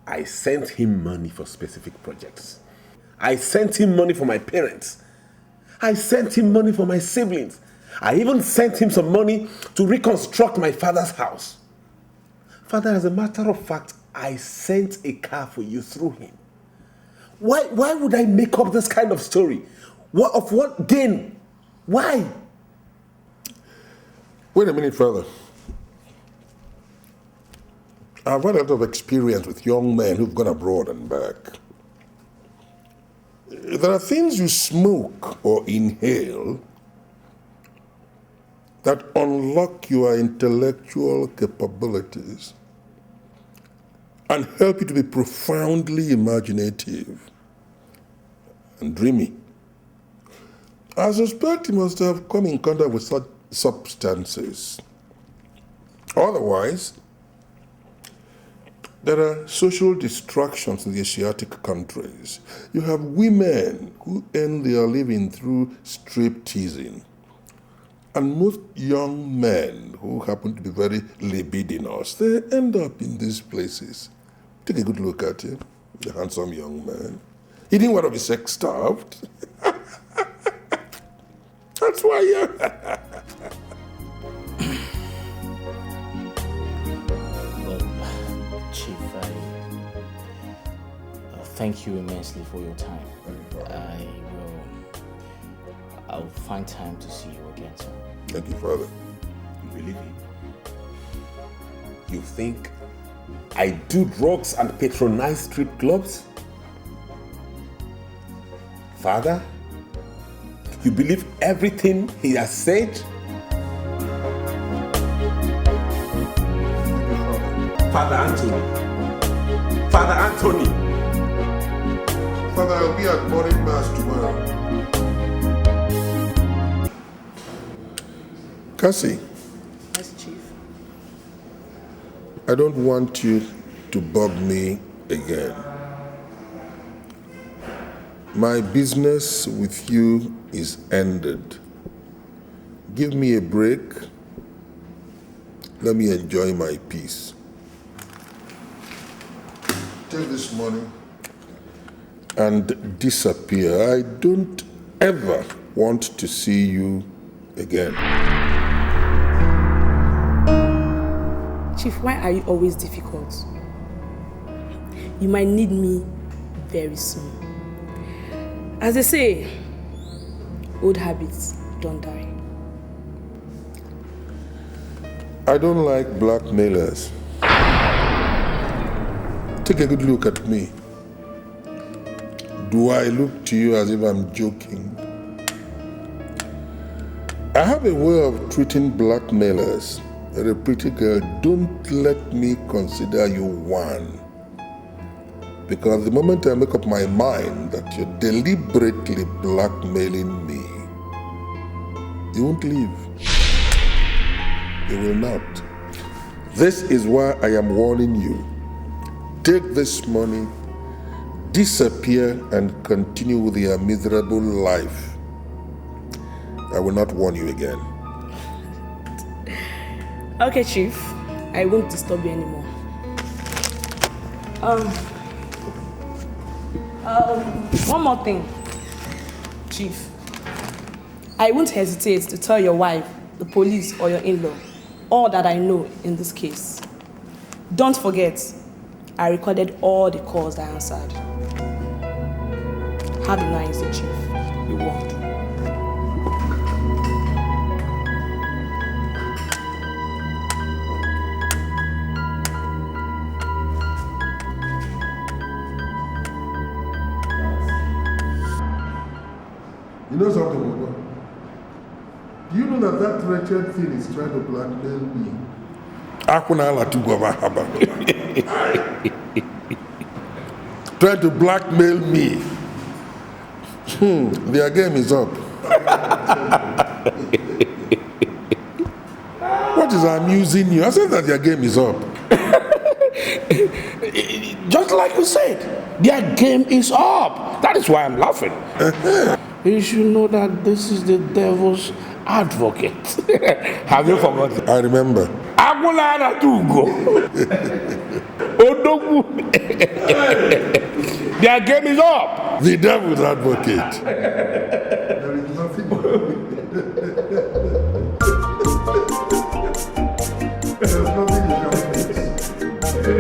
I sent him money for specific projects. I sent him money for my parents. I sent him money for my siblings. I even sent him some money to reconstruct my father's house. Father, as a matter of fact, I sent a car for you through him. Why would I make up this kind of story? Of what gain? Why? Wait a minute, Father. I've had a lot of experience with young men who've gone abroad and back. There are things you smoke or inhale that unlock your intellectual capabilities and help you to be profoundly imaginative and dreamy. I suspect you must have come in contact with such substances. Otherwise, There are social distractions in the Asiatic countries. You have women who earn their living through strip teasing. And most young men who happen to be very libidinous, they end up in these places. Take a good look at him, the handsome young man. He didn't want to be sex-starved. That's why you... Chief, thank you immensely for your time. I'll find time to see you again, sir. Thank you, Father. You believe me? You think I do drugs and patronize strip clubs? Father, you believe everything he has said? Father Anthony. Father Anthony. Father, I'll be at morning mass tomorrow. Cassie. Yes, Chief. I don't want you to bug me again. My business with you is ended. Give me a break. Let me enjoy my peace. Take this money and disappear. I don't ever want to see you again. Chief, why are you always difficult? You might need me very soon. As they say, old habits don't die. I don't like blackmailers. Take a good look at me. Do I look to you as if I'm joking? I have a way of treating blackmailers. You're a pretty girl. Don't let me consider you one. Because the moment I make up my mind that you're deliberately blackmailing me, you won't leave. You will not. This is why I am warning you. Take this money, disappear, and continue with your miserable life. I will not warn you again. Okay, Chief. I won't disturb you anymore. One more thing, Chief. I won't hesitate to tell your wife, the police, or your in-law all that I know in this case. Don't forget, I recorded all the calls I answered. Have a nice day, Chief. You won't. You know something, Owoh? Do you know that wretched thing is trying to blackmail me? Trying to blackmail me. Their game is up. What is amusing you? I said that their game is up. Just like you said, their game is up. That is why I'm laughing. You should know that this is the devil's advocate. Have you forgotten? I remember. Agulana Tugo. Odogu. Their game is up. The devil's advocate. There is nothing. There's nothing you can fix. Hey,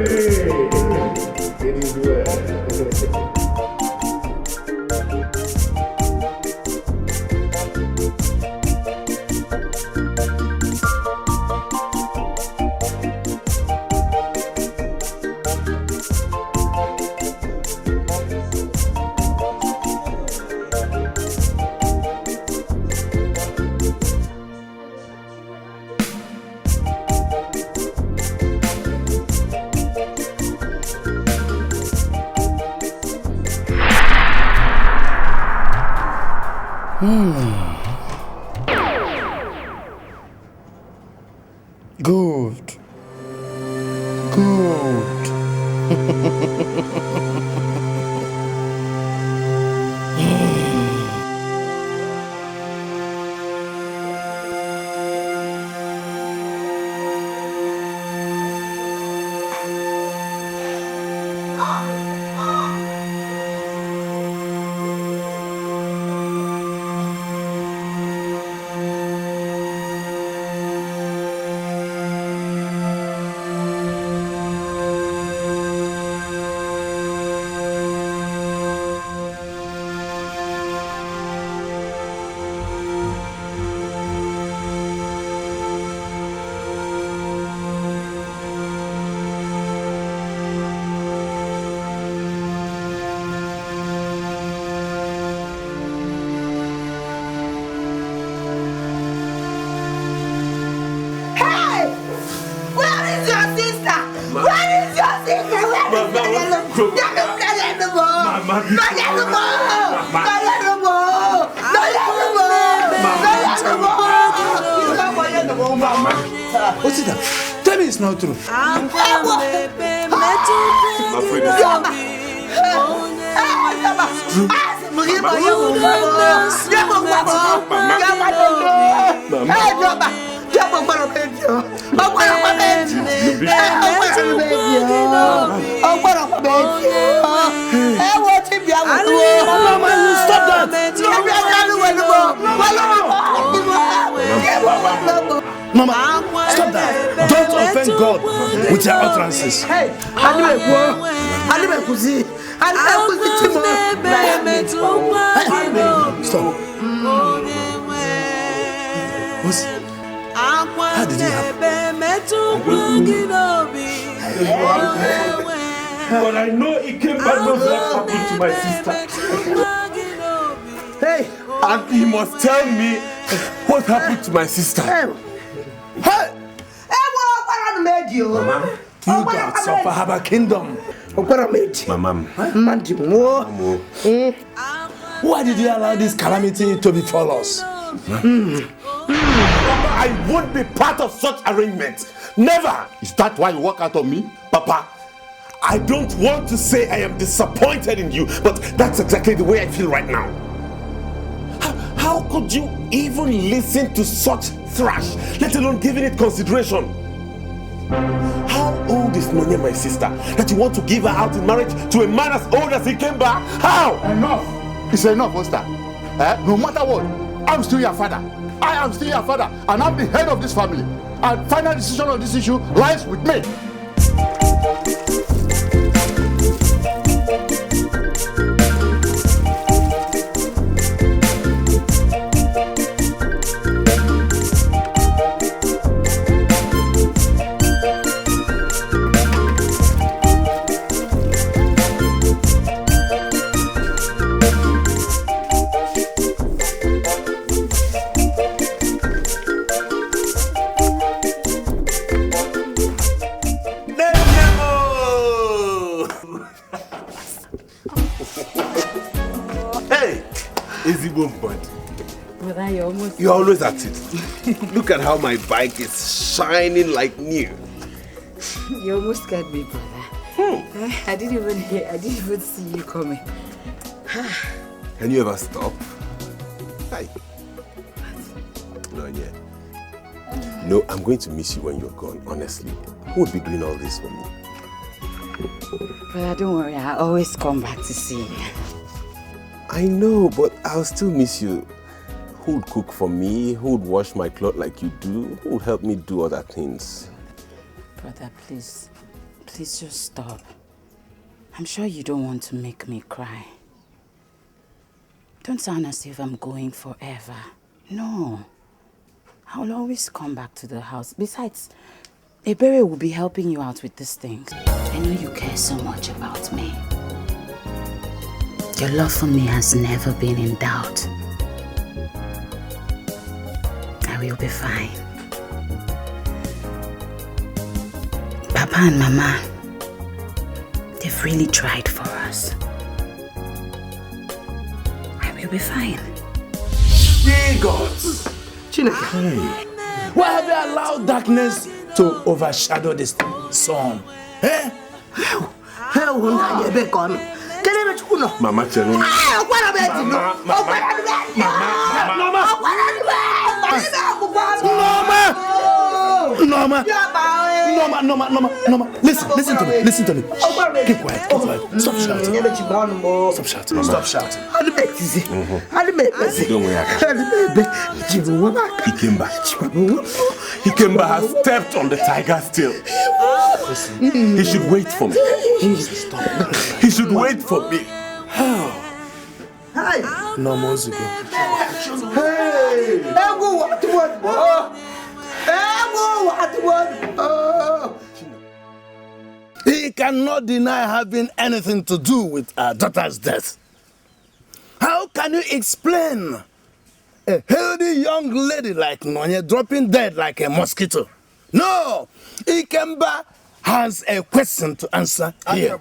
it is well. Good. Good. What's it? Tell me it's not true. Mama, stop that. Don't offend God with your utterances. Hey, stop. How did it happen? But I know Ikemba knows what happened to my sister. Hey, and he must tell me what happened to my sister. Hey! Mama, you gods of Ahaba Kingdom. Mama. Why did you allow this calamity to befall us? Papa, I won't be part of such arrangements. Never! Is that why you walk out on me? Papa, I don't want to say I am disappointed in you, but that's exactly the way I feel right now. How could you even listen to such thrash, let alone giving it consideration? How old is Nonya, my sister, that you want to give her out in marriage to a man as old as Ikemba? How? Enough! It's enough, Osta. No matter what, I'm still your father. I am still your father, and I'm the head of this family. And final decision on this issue lies with me. Brother, you're always at it. Look at how my bike is shining like new. You almost scared me, brother. I didn't even see you coming. Can you ever stop? Hi. No, yeah. No, I'm going to miss you when you're gone, honestly. Who would be doing all this for me? Brother, don't worry, I always come back to see you. I know, but I'll still miss you. Who would cook for me? Who would wash my clothes like you do? Who would help me do other things? Brother, please just stop. I'm sure you don't want to make me cry. Don't sound as if I'm going forever. No. I'll always come back to the house. Besides, Ebere will be helping you out with these things. I know you care so much about me. Your love for me has never been in doubt. I will be fine. Papa and Mama, they've really tried for us. I will be fine. Ye gods! Why have you allowed darkness to overshadow this sun? Eh? Hell, Mama Chenu. Norma. Listen to me. Keep quiet. Stop shouting. Ikemba has stepped on the tiger's tail. He should wait for me. He should wait for me. Hey! No more ago. Hey! He cannot deny having anything to do with our daughter's death. How can you explain a healthy young lady like Nonya dropping dead like a mosquito? No! Ikemba has a question to answer here.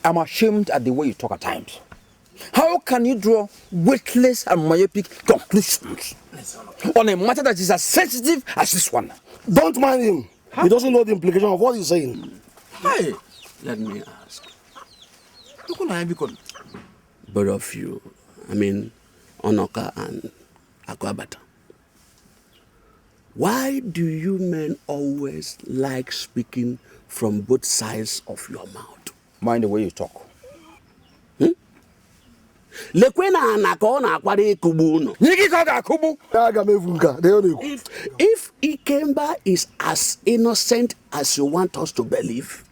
I'm ashamed at the way you talk at times. How can you draw weightless and myopic conclusions on a matter that is as sensitive as this one? Don't mind him. He doesn't know the implication of what he's saying. Hey, let me ask. Both of you, Onoka and Akwabata. Why do you men always like speaking from both sides of your mouth? Mind the way you talk. If Ikemba is as innocent as you want us to believe,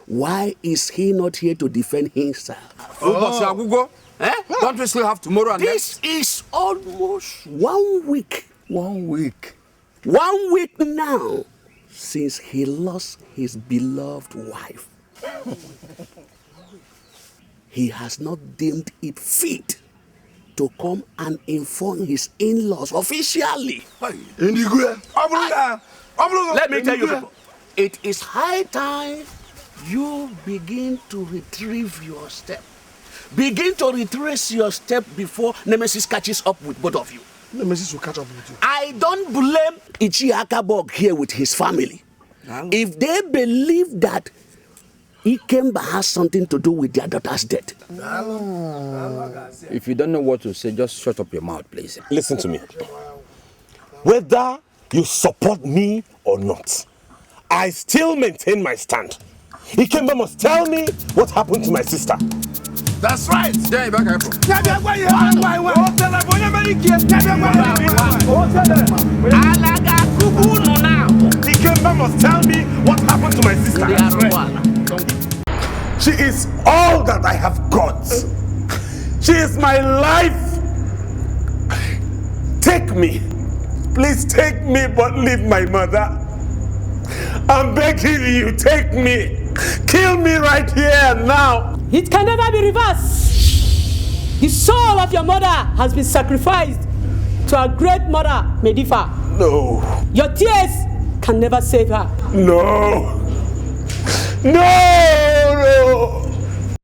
why is he not here to defend himself? Don't we still have tomorrow? This is almost 1 week. 1 week. 1 week now since he lost his beloved wife. He has not deemed it fit to come and inform his in-laws officially. Let me tell you people, it is high time you begin to retrieve your step. Begin to retrace your step before Nemesis catches up with both of you. Nemesis will catch up with you. I don't blame Ichiakabog here with his family. If they believe that Ikemba has something to do with their daughter's death. If you don't know what to say, just shut up your mouth, please. Listen to me. Whether you support me or not, I still maintain my stand. Ikemba must tell me what happened to my sister. That's right. Ikemba must tell me what happened to my sister. She is all that I have got. She is my life. Take me. Please take me, but leave my mother. I'm begging you, take me. Kill me right here and now. It can never be reversed. The soul of your mother has been sacrificed to our great mother, Medifa. No. Your tears can never save her. No. No!